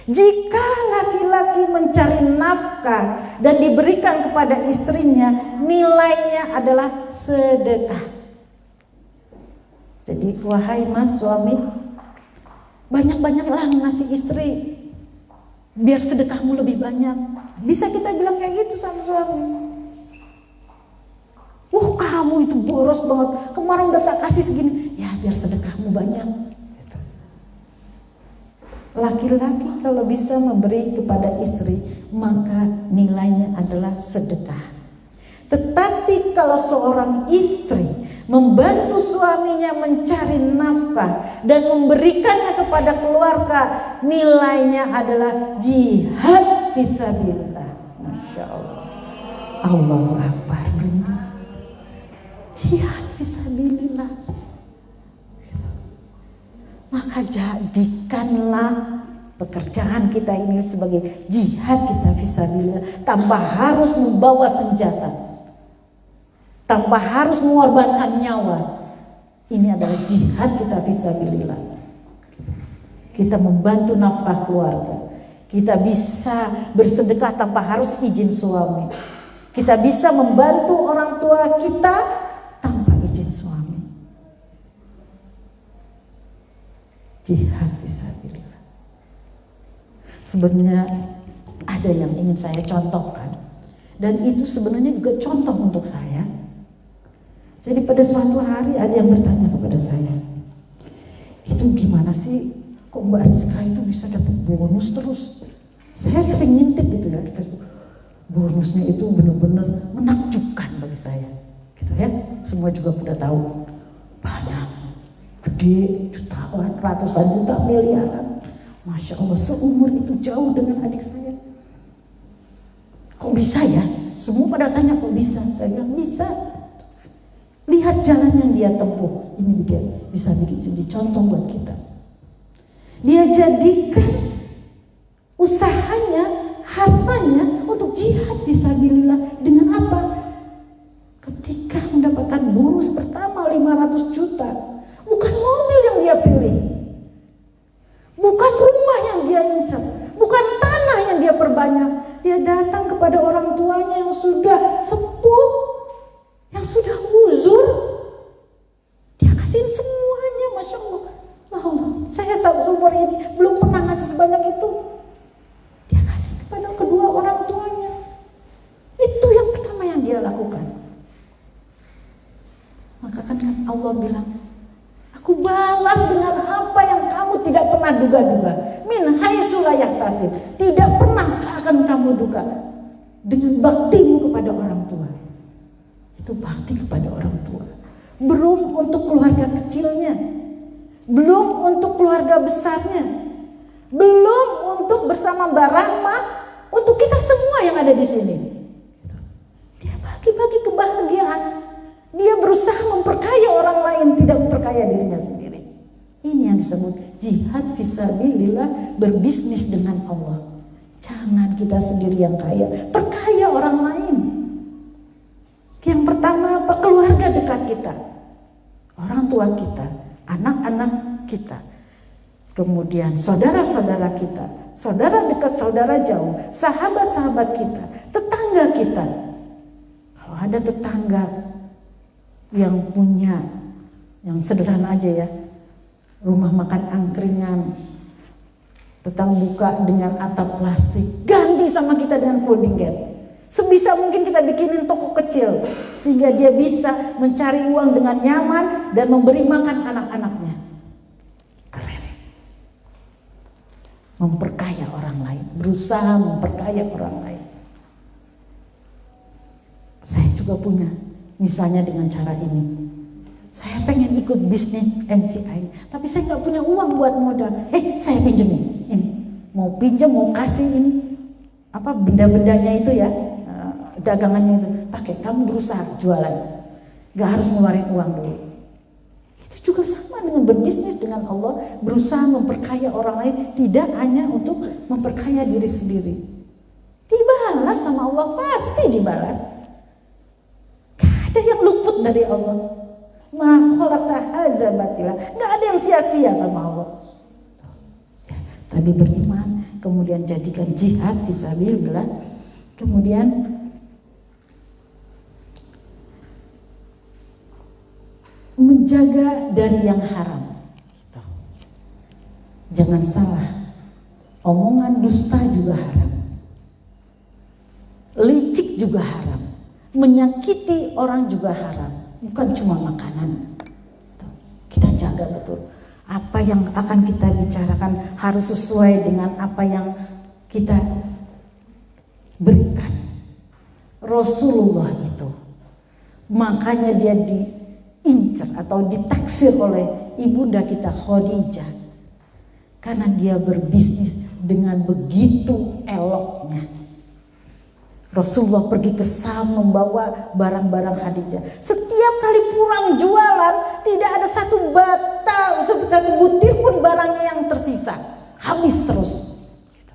Jika laki-laki mencari nafkah dan diberikan kepada istrinya, nilainya adalah sedekah. Jadi wahai mas suami, banyak-banyaklah ngasih istri biar sedekahmu lebih banyak. Bisa kita bilang kayak gitu sama suami. Kamu itu boros banget, kemarin udah tak kasih segini. Ya biar sedekahmu banyak. Laki-laki kalau bisa memberi kepada istri, maka nilainya adalah sedekah. Tetapi kalau seorang istri membantu suaminya mencari nafkah dan memberikannya kepada keluarga, nilainya adalah jihad fisabilillah. Masya Allah. Allahu Akbar. Jihad fisabilillah. Maka jadikanlah pekerjaan kita ini sebagai jihad kita fisabilillah, tanpa harus membawa senjata, tanpa harus mengorbankan nyawa. Ini adalah jihad kita fisabilillah. Kita membantu nafkah keluarga. Kita bisa bersedekah tanpa harus izin suami. Kita bisa membantu orang tua kita tanpa izin suami. Jihad fisabilillah. Sebenarnya ada yang ingin saya contohkan, dan itu sebenarnya juga contoh untuk saya. Jadi pada suatu hari ada yang bertanya kepada saya, itu gimana sih kok Mbak Rizka itu bisa dapat bonus terus? Saya sering ngintip gitu ya di Facebook. Bonusnya itu benar-benar menakjubkan bagi saya, gitu ya. Semua juga udah tahu, banyak, gede, jutaan, ratusan juta, miliaran. Masya Allah, seumur itu jauh dengan adik saya. Kok bisa ya? Semua pada tanya kok bisa. Saya bilang bisa. Lihat jalan yang dia tempuh. Ini bisa jadi contoh buat kita. Dia jadikan usahanya, hartanya untuk jihad fisabilillah. Dengan apa? Ketika mendapatkan bonus pertama 500 juta, bukan mobil yang dia pilih, bukan rumah yang dia incar, bukan tanah yang dia perbanyak. Dia datang kepada orang tuanya yang sudah sepuh, yang sudah uzur. Dia kasihin semuanya, Masya Allah. Allah. saya seumur ini belum pernah ngasih sebanyak itu. Dia kasih kepada kedua orang tuanya. Itu yang pertama yang dia lakukan. Maka kan Allah bilang, aku balas dengan apa yang kamu tidak pernah duga-duga. Min haitsu la yahtasib. Tidak pernah akan kamu duga. Dengan baktimu kepada orang tua. Itu bakti kepada orang tua. Belum untuk keluarga kecilnya. Belum untuk keluarga besarnya. Belum untuk bersama Mbak Rahma. Untuk kita semua yang ada di sini. Dia bagi-bagi kebahagiaan. Dia berusaha memperkaya orang lain, tidak memperkaya dirinya sendiri. Ini yang disebut jihad fisabilillah, berbisnis dengan Allah. Jangan kita sendiri yang kaya, perkaya orang lain. Yang pertama apa? Keluarga dekat kita, orang tua kita, anak-anak kita, kemudian saudara-saudara kita, saudara dekat, saudara jauh, sahabat-sahabat kita, tetangga kita. Kalau ada tetangga yang punya, yang sederhana aja ya, rumah makan angkringan, tetang buka dengan atap plastik, ganti sama kita dengan folding gate. Sebisa mungkin kita bikinin toko kecil sehingga dia bisa mencari uang dengan nyaman dan memberi makan anak-anaknya. Keren. Memperkaya orang lain, berusaha memperkaya orang lain. Saya juga punya, misalnya dengan cara ini. Saya pengen ikut bisnis MCI, tapi saya nggak punya uang buat modal. Saya pinjemin ini, mau pinjam, mau kasih ini apa benda-bendanya itu ya, dagangannya itu, pakai, kamu berusaha jualan, nggak harus ngeluarin uang dulu. Itu juga sama dengan berbisnis dengan Allah, berusaha memperkaya orang lain, tidak hanya untuk memperkaya diri sendiri. Dibalas sama Allah, pasti dibalas. Gak ada yang luput dari Allah. Ma khalaqta hadza batila. Enggak ada yang sia-sia sama Allah. Tadi beriman, kemudian jadikan jihad fisabilillah, kemudian menjaga dari yang haram. Jangan salah, omongan dusta juga haram, licik juga haram, menyakiti orang juga haram. Bukan cuma makanan. Kita jaga betul. Apa yang akan kita bicarakan harus sesuai dengan apa yang kita berikan. Rasulullah itu, makanya dia diincar atau ditaksir oleh ibunda kita Khadijah, karena dia berbisnis dengan begitu eloknya. Rasulullah pergi ke Sam membawa barang-barang Khadijah. Setiap kali pulang jualan, tidak ada satu batal, satu butir pun barangnya yang tersisa. Habis terus. Gitu.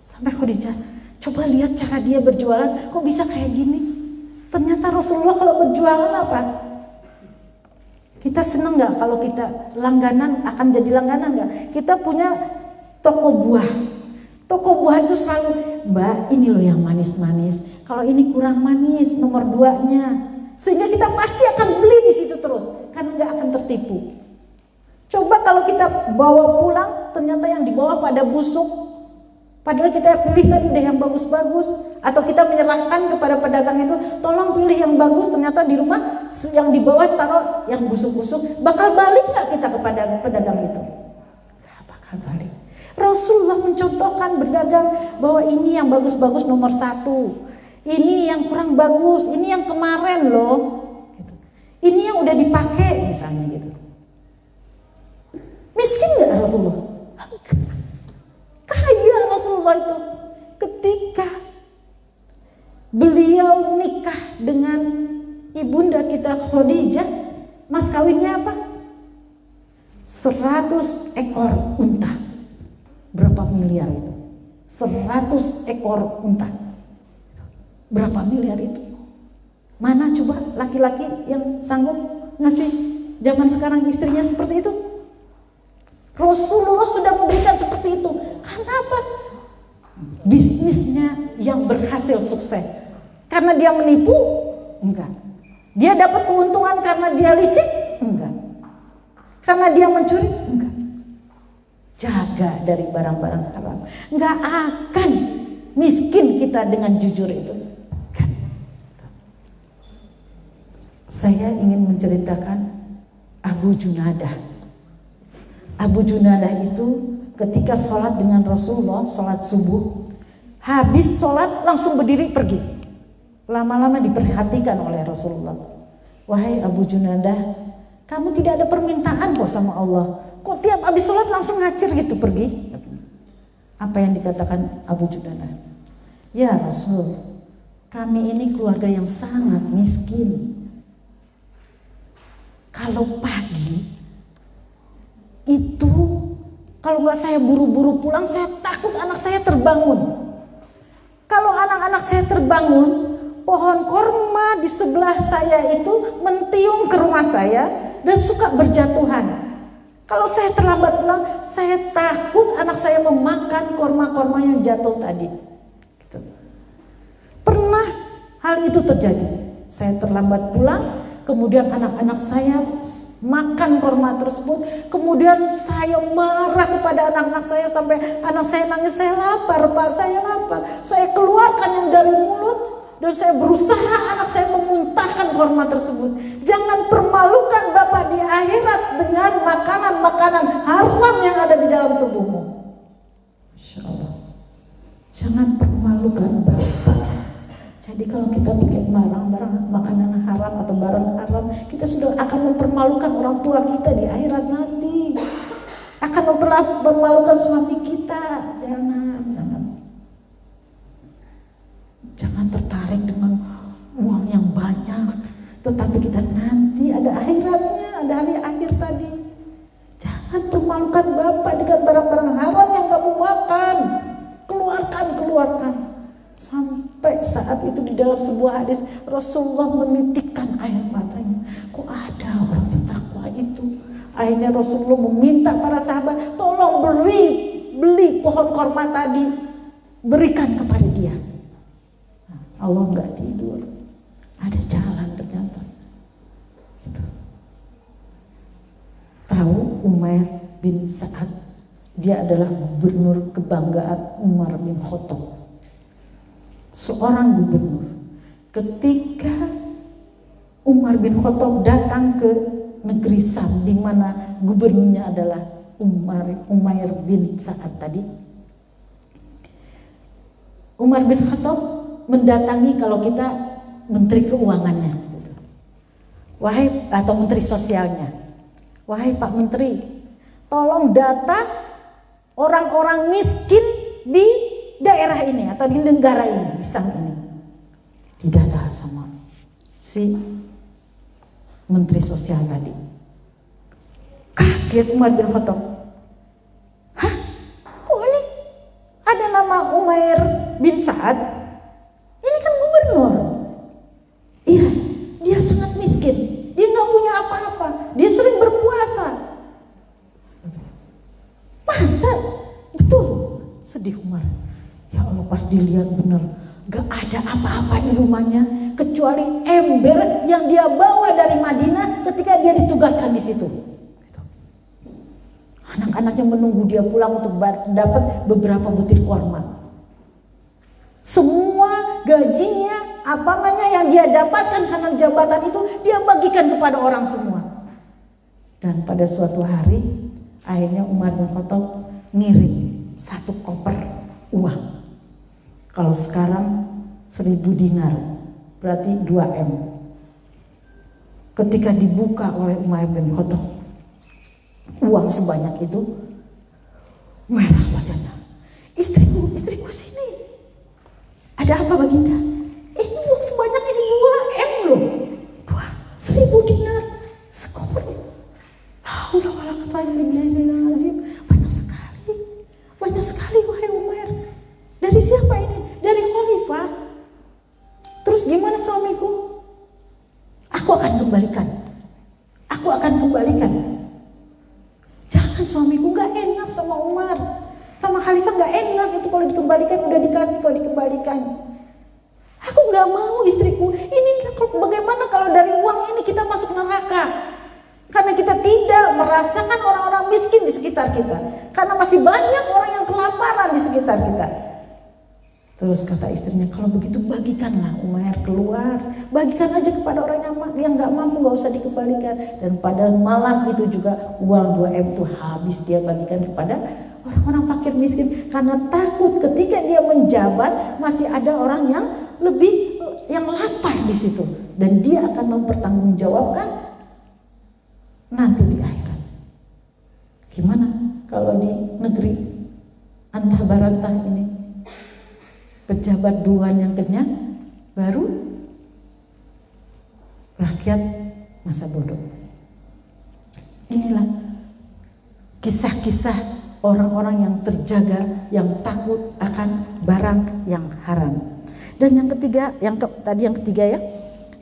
Sampai Khadijah, coba lihat cara dia berjualan, kok bisa kayak gini? Ternyata Rasulullah kalau berjualan apa? Kita seneng gak kalau kita langganan, akan jadi langganan gak? Kita punya toko buah. Toko buah itu selalu, Mbak ini loh yang manis-manis, kalau ini kurang manis nomor 2-nya, sehingga kita pasti akan beli di situ terus karena nggak akan tertipu. Coba kalau kita bawa pulang ternyata yang dibawa pada busuk, padahal kita pilih tadi deh yang bagus-bagus, atau kita menyerahkan kepada pedagang itu, tolong pilih yang bagus, ternyata di rumah yang dibawa taruh yang busuk-busuk, bakal balik nggak kita kepada pedagang itu? Nggak bakal balik. Rasulullah mencontohkan berdagang bahwa ini yang bagus-bagus nomor 1, ini yang kurang bagus, ini yang kemarin loh, gitu. Ini yang udah dipakai misalnya gitu. Miskin nggak Rasulullah? Kaya Rasulullah itu. Ketika beliau nikah dengan ibunda kita Khadijah, mas kawinnya apa? 100 ekor unta. Berapa miliar itu? 100 ekor unta. Berapa miliar itu? Mana coba laki-laki yang sanggup ngasih zaman sekarang istrinya seperti itu? Rasulullah sudah memberikan seperti itu. Kenapa? Bisnisnya yang berhasil sukses. Karena dia menipu? Enggak. Dia dapat keuntungan karena dia licik? Enggak. Karena dia mencuri? Enggak. Jaga dari barang-barang haram. Nggak akan miskin kita dengan jujur itu. Kan? Saya ingin menceritakan Abu Junadah. Abu Junadah itu ketika sholat dengan Rasulullah, sholat subuh, habis sholat langsung berdiri pergi. Lama-lama diperhatikan oleh Rasulullah. Wahai Abu Junadah, kamu tidak ada permintaan kok sama Allah. Kok tiap habis sholat langsung ngacir gitu pergi? Apa yang dikatakan Abu Junadah? Ya Rasul, kami ini keluarga yang sangat miskin. Kalau pagi itu, kalau nggak saya buru-buru pulang, saya takut anak saya terbangun. Kalau anak-anak saya terbangun, pohon korma di sebelah saya itu mentiung ke rumah saya dan suka berjatuhan. Kalau saya terlambat pulang, saya takut anak saya memakan korma-korma yang jatuh tadi. Gitu. Pernah hal itu terjadi. Saya terlambat pulang, kemudian anak-anak saya makan korma tersebut. Kemudian saya marah kepada anak-anak saya sampai anak saya nangis, saya lapar Pak, saya lapar. Saya keluarkan yang dari mulut. Dan saya berusaha anak saya memuntahkan korma tersebut. Jangan permalukan Bapak di akhirat dengan makanan-makanan haram yang ada di dalam tubuhmu. Masya Allah. Jangan permalukan Bapak. Jadi kalau kita pakai barang-barang makanan haram atau barang haram, kita sudah akan mempermalukan orang tua kita di akhirat nanti. Akan mempermalukan suami kita. Jangan tertarik dengan uang yang banyak, tetapi kita nanti ada akhiratnya, ada hari akhir tadi. Jangan permalukan Bapak dengan barang-barang haram yang kamu makan. Keluarkan. Sampai saat itu di dalam sebuah hadis Rasulullah menitikkan air matanya. Kok ada orang setakwa itu? Akhirnya Rasulullah meminta para sahabat, tolong beli pohon korma tadi, berikan kepada dia. Allah nggak tidur, ada jalan ternyata. Gitu. Tahu Umair bin Sa'ad, dia adalah gubernur kebanggaan Umar bin Khattab. Seorang gubernur. Ketika Umar bin Khattab datang ke negeri Sam, di mana gubernurnya adalah Umair bin Sa'ad tadi. Umar bin Khattab mendatangi kalau kita menteri keuangannya gitu. Wahai atau menteri sosialnya, wahai Pak Menteri, tolong data orang-orang miskin di daerah ini atau di negara ini, di Sam ini. Didata sama si menteri sosial tadi. Kaget Umar bin Khattab. Hah? Kok ini ada nama Umair bin Sa'ad? Ini kan gubernur. Iya, dia sangat miskin. Dia nggak punya apa-apa. Dia sering berpuasa. Masa? Betul. Sedih Umar. Ya Allah, pas dilihat bener, gak ada apa-apa di rumahnya kecuali ember yang dia bawa dari Madinah ketika dia ditugaskan di situ. Anak-anaknya menunggu dia pulang untuk dapat beberapa butir korma. Semua gajinya, yang dia dapatkan karena jabatan itu dia bagikan kepada orang semua. Dan pada suatu hari akhirnya Umar bin Khattab ngirim 1 koper uang. Kalau sekarang 1000 dinar berarti 2 M. Ketika dibuka oleh Umar bin Khattab uang sebanyak itu, merah wajahnya. Istriku sini. Ada apa Baginda? Ini uang sebanyak ini 2 M loh. 1000 dinar sekoper. Banyak sekali wahai Umar. Dari siapa ini? Dari khalifah. Terus gimana suamiku? Aku akan kembalikan. Jangan, suamiku gak enak sama Umar. Sama khalifah gak enak itu kalau dikembalikan, udah dikasih kalau dikembalikan. Aku gak mau istriku. Ini bagaimana kalau dari uang ini kita masuk neraka? Karena kita tidak merasakan orang-orang miskin di sekitar kita. Karena masih banyak orang yang kelaparan di sekitar kita. Terus kata istrinya, kalau begitu bagikanlah Umair keluar. Bagikan aja kepada orang yang gak mampu, gak usah dikembalikan. Dan pada malam itu juga uang 2M itu habis dia bagikan kepada orang-orang fakir miskin. Karena takut ketika dia menjabat masih ada orang yang lebih yang lapar di situ. Dan dia akan mempertanggungjawabkan nanti di akhirat. Gimana kalau di negeri antah barantah ini? Pejabat duluan yang kenyang, baru rakyat masa bodoh. Inilah kisah-kisah orang-orang yang terjaga, yang takut akan barang yang haram. Dan yang ketiga, tadi yang ketiga ya,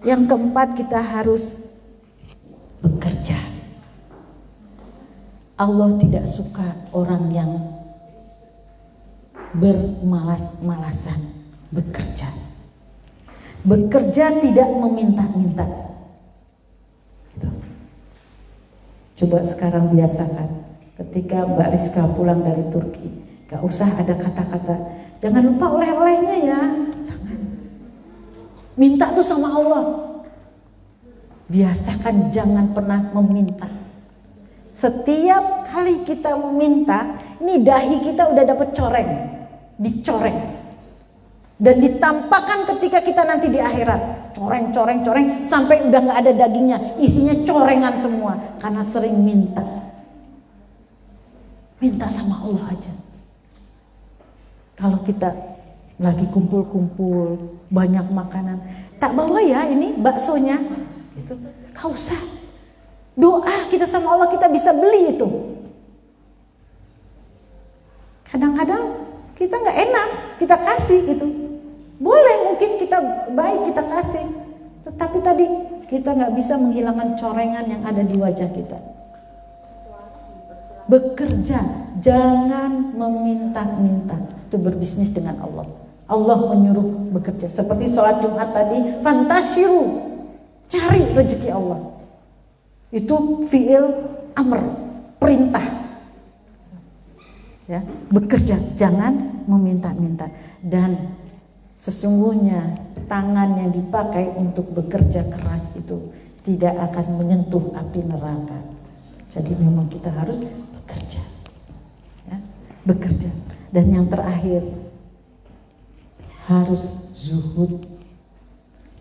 yang keempat kita harus bekerja. Allah tidak suka orang yang bermalas-malasan bekerja. Bekerja tidak meminta-minta. Gitu. Coba sekarang biasakan ketika Mbak Rizka pulang dari Turki, gak usah ada kata-kata jangan lupa oleh-olehnya ya, jangan. Minta tuh sama Allah. Biasakan jangan pernah meminta. Setiap kali kita meminta, ini dahi kita udah dapat coreng. Dicoreng dan ditampakkan ketika kita nanti di akhirat, coreng sampai udah nggak ada dagingnya, isinya corengan semua karena sering minta sama Allah aja. Kalau kita lagi kumpul-kumpul banyak makanan, tak bawa ya ini baksonya gitu, gak usah, doa kita sama Allah, kita bisa beli itu. Kadang-kadang kita nggak enak, kita kasih gitu. Boleh mungkin kita baik, kita kasih. Tetapi tadi kita nggak bisa menghilangkan corengan yang ada di wajah kita. Bekerja, jangan meminta-minta. Itu berbisnis dengan Allah. Allah menyuruh bekerja. Seperti sholat Jumat tadi, fantasyiru, cari rezeki Allah. Itu fi'il amr, perintah. Ya, bekerja, jangan meminta-minta. Dan sesungguhnya tangan yang dipakai untuk bekerja keras itu tidak akan menyentuh api neraka. Jadi memang kita harus bekerja, ya, bekerja. Dan yang terakhir harus zuhud.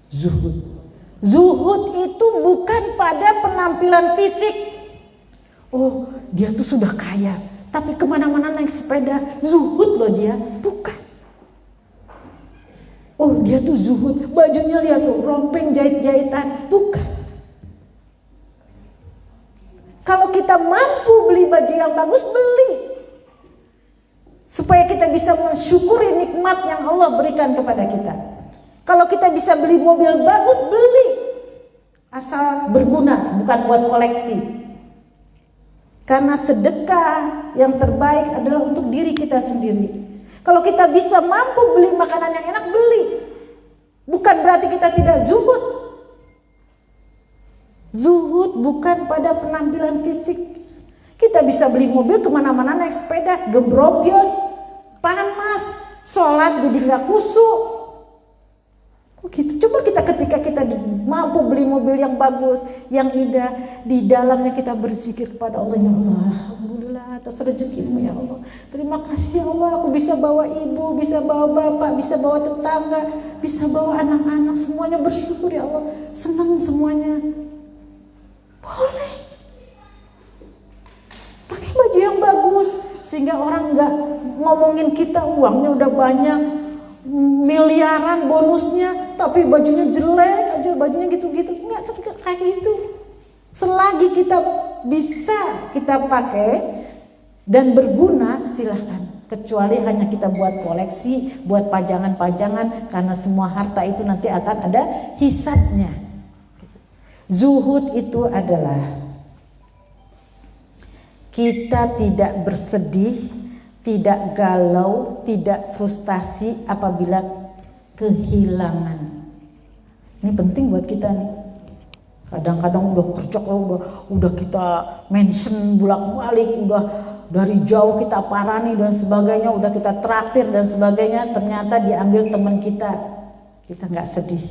Zuhud itu bukan pada penampilan fisik. Oh, dia tuh sudah kaya, tapi kemana-mana naik sepeda, zuhud loh dia. Bukan. Oh dia tuh zuhud, bajunya lihat tuh, rompeng jahit-jahitan. Bukan. Kalau kita mampu beli baju yang bagus, beli. Supaya kita bisa mensyukuri nikmat yang Allah berikan kepada kita. Kalau kita bisa beli mobil bagus, beli. Asal berguna, bukan buat koleksi. Karena sedekah yang terbaik adalah untuk diri kita sendiri. Kalau kita bisa mampu beli makanan yang enak, beli. Bukan berarti kita tidak zuhud. Zuhud bukan pada penampilan fisik. Kita bisa beli mobil kemana-mana naik sepeda, gebrobyos, panas, sholat jadi nggak khusyuk. Kok gitu? Coba ketika kita mampu beli mobil yang bagus, yang indah, di dalamnya kita berzikir kepada Allah, ya Allah, alhamdulillah atas rezekimu ya Allah. Terima kasih ya Allah, aku bisa bawa ibu, bisa bawa bapak, bisa bawa tetangga, bisa bawa anak-anak, semuanya bersyukur ya Allah, senang semuanya. Boleh. Pakai baju yang bagus sehingga orang nggak ngomongin kita uangnya udah banyak, miliaran bonusnya, tapi bajunya jelek aja, bajunya gitu-gitu. Enggak kayak gitu. Selagi kita bisa kita pakai dan berguna, silahkan. Kecuali hanya kita buat koleksi, buat pajangan-pajangan, karena semua harta itu nanti akan ada hisabnya. Zuhud itu adalah kita tidak bersedih, tidak galau, tidak frustasi apabila kehilangan. Ini penting buat kita nih. Kadang-kadang udah kerja, udah kita mention bolak-balik, udah dari jauh kita parani dan sebagainya, udah kita traktir dan sebagainya, ternyata diambil teman kita nggak sedih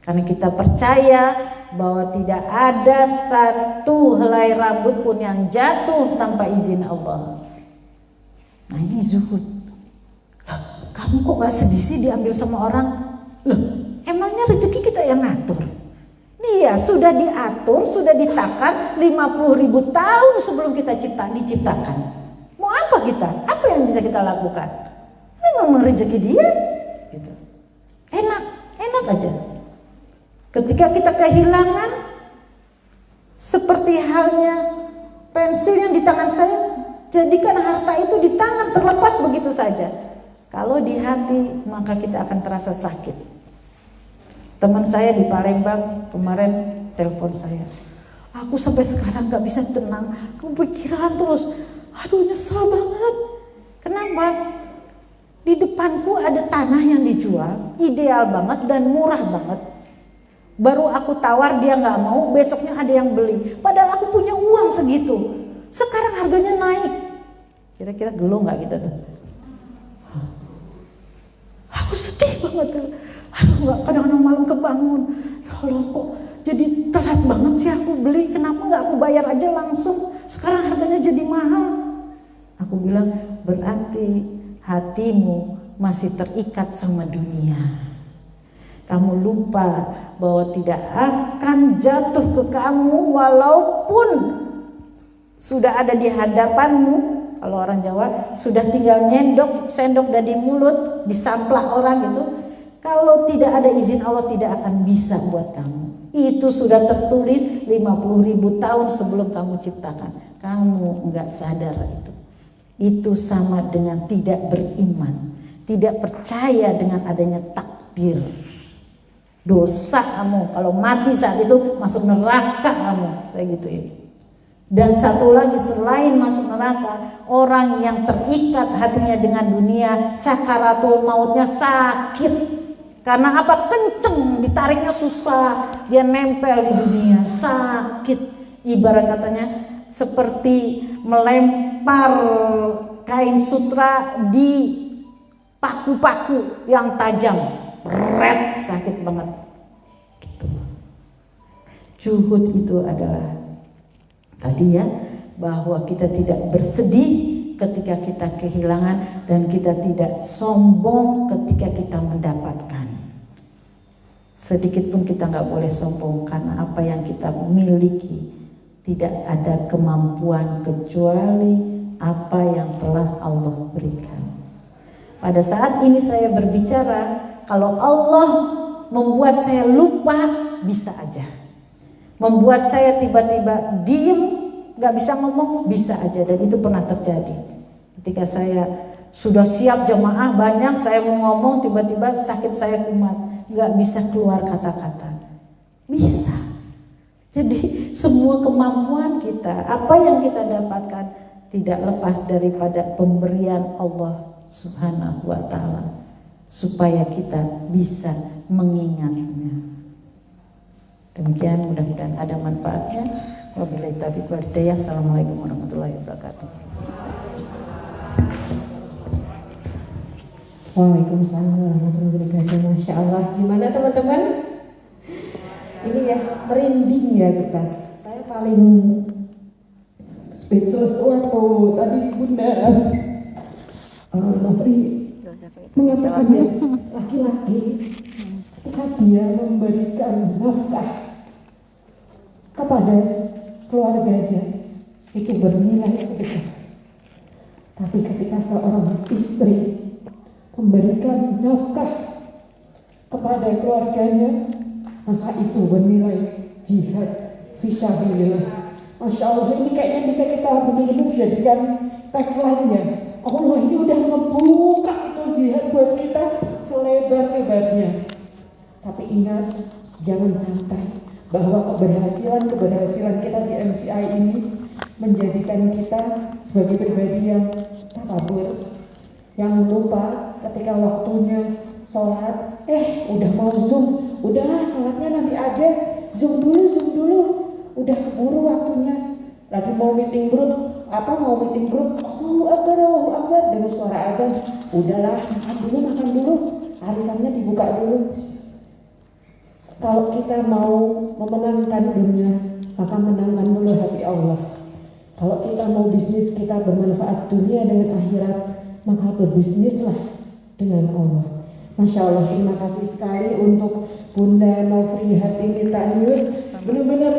karena kita percaya bahwa tidak ada satu helai rambut pun yang jatuh tanpa izin Allah. Nah ini zuhud. Kamu kok nggak sedih sih diambil sama orang? Loh, emangnya rezeki kita yang ngatur? Dia sudah diatur, sudah ditakar 50.000 tahun sebelum kita diciptakan. Mau apa kita? Apa yang bisa kita lakukan? Memang rezeki dia, gitu. Enak aja. Ketika kita kehilangan, seperti halnya pensil yang di tangan saya, jadikan harta itu di tangan terlepas begitu saja. Kalau di hati, maka kita akan terasa sakit. Teman saya di Palembang kemarin telepon saya, aku sampai sekarang gak bisa tenang, kepikiran terus, aduh nyesel banget. Kenapa? Di depanku ada tanah yang dijual, ideal banget dan murah banget. Baru aku tawar dia gak mau, besoknya ada yang beli. Padahal aku punya uang segitu, sekarang harganya naik. Kira-kira gelo gak kita tuh? Aku sedih banget tuh. Aduh, nggak, kadang-kadang malam kebangun, ya Allah kok jadi telat banget sih aku beli, kenapa nggak aku bayar aja langsung, sekarang harganya jadi mahal. Aku bilang berarti hatimu masih terikat sama dunia. Kamu lupa bahwa tidak akan jatuh ke kamu walaupun sudah ada di hadapanmu. Kalau orang Jawa sudah tinggal sendok dan di mulut, disamplah orang gitu. Kalau tidak ada izin Allah tidak akan bisa buat kamu. Itu sudah tertulis 50.000 tahun sebelum kamu ciptakan. Kamu enggak sadar itu. Itu sama dengan tidak beriman, tidak percaya dengan adanya takdir. Dosa kamu, kalau mati saat itu masuk neraka kamu, saya gituin. Dan satu lagi selain masuk neraka, orang yang terikat hatinya dengan dunia, sakaratul mautnya sakit. Karena apa? Kenceng, ditariknya susah, dia nempel di dunia, sakit. Ibarat katanya seperti melempar kain sutra di paku-paku yang tajam, berat, sakit banget. Gitu. Juhud itu adalah tadi ya, bahwa kita tidak bersedih ketika kita kehilangan dan kita tidak sombong ketika kita mendapatkan. Sedikit pun kita nggak boleh sombong karena apa yang kita miliki tidak ada kemampuan kecuali apa yang telah Allah berikan. Pada saat ini saya berbicara, kalau Allah membuat saya lupa, bisa aja. Membuat saya tiba-tiba diem, gak bisa ngomong, bisa aja. Dan itu pernah terjadi. Ketika saya sudah siap jamaah banyak, saya mau ngomong, tiba-tiba sakit saya kumat, gak bisa keluar kata-kata. Bisa. Jadi semua kemampuan kita, apa yang kita dapatkan, tidak lepas daripada pemberian Allah Subhanahu wa ta'ala, supaya kita bisa mengingatnya. Demikian, mudah-mudahan ada manfaatnya. Wabillahi taufiq wal hidayah. Assalamualaikum warahmatullahi wabarakatuh. Waalaikumsalam warahmatullahi wabarakatuh. Masya Allah. Gimana teman-teman? Ini ya merinding ya kita. Saya paling speechless waktu tadi Bunda Nofri mengatakan ya, laki-laki ketika dia memberikan nafkah kepada keluarganya itu bernilai sedekah. Tapi ketika seorang istri memberikan nafkah kepada keluarganya, maka itu bernilai jihad fisabilillah. Masya Allah, ini kayaknya bisa kita benar-benar jadikan tagline-nya. Allah ini udah ngebuka itu jihad buat kita selebar-lebarnya. Tapi ingat, jangan sampai bahwa keberhasilan kita di MCI ini menjadikan kita sebagai pribadi yang takabur, yang lupa ketika waktunya sholat, udah mau Zoom, udahlah sholatnya nanti aja, Zoom dulu, udah keburu waktunya. Lagi mau meeting grup, Allahu Akbar, dengan suara adzan. Udahlah, makan dulu, arisannya dibuka dulu. Kalau kita mau memenangkan dunia, maka menangkan dulu hati Allah. Kalau kita mau bisnis kita bermanfaat dunia dengan akhirat, maka berbisnislah dengan Allah. Masya Allah, terima kasih sekali untuk Bunda Nofri Hartini Tanius. Benar-benar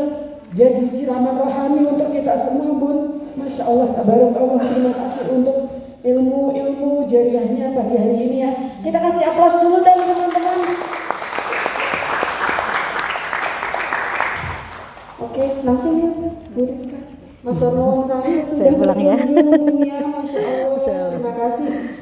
jadi siraman rohani untuk kita semua, Bun. Masya Allah, tabarakallah, terima kasih untuk ilmu jariahnya pagi hari ini ya. Kita kasih aplaus dulu dari teman-teman. Oke, langsung ya, Bu Rizka. Matur nuwun Saya pulang ya. Masya Allah, terima kasih.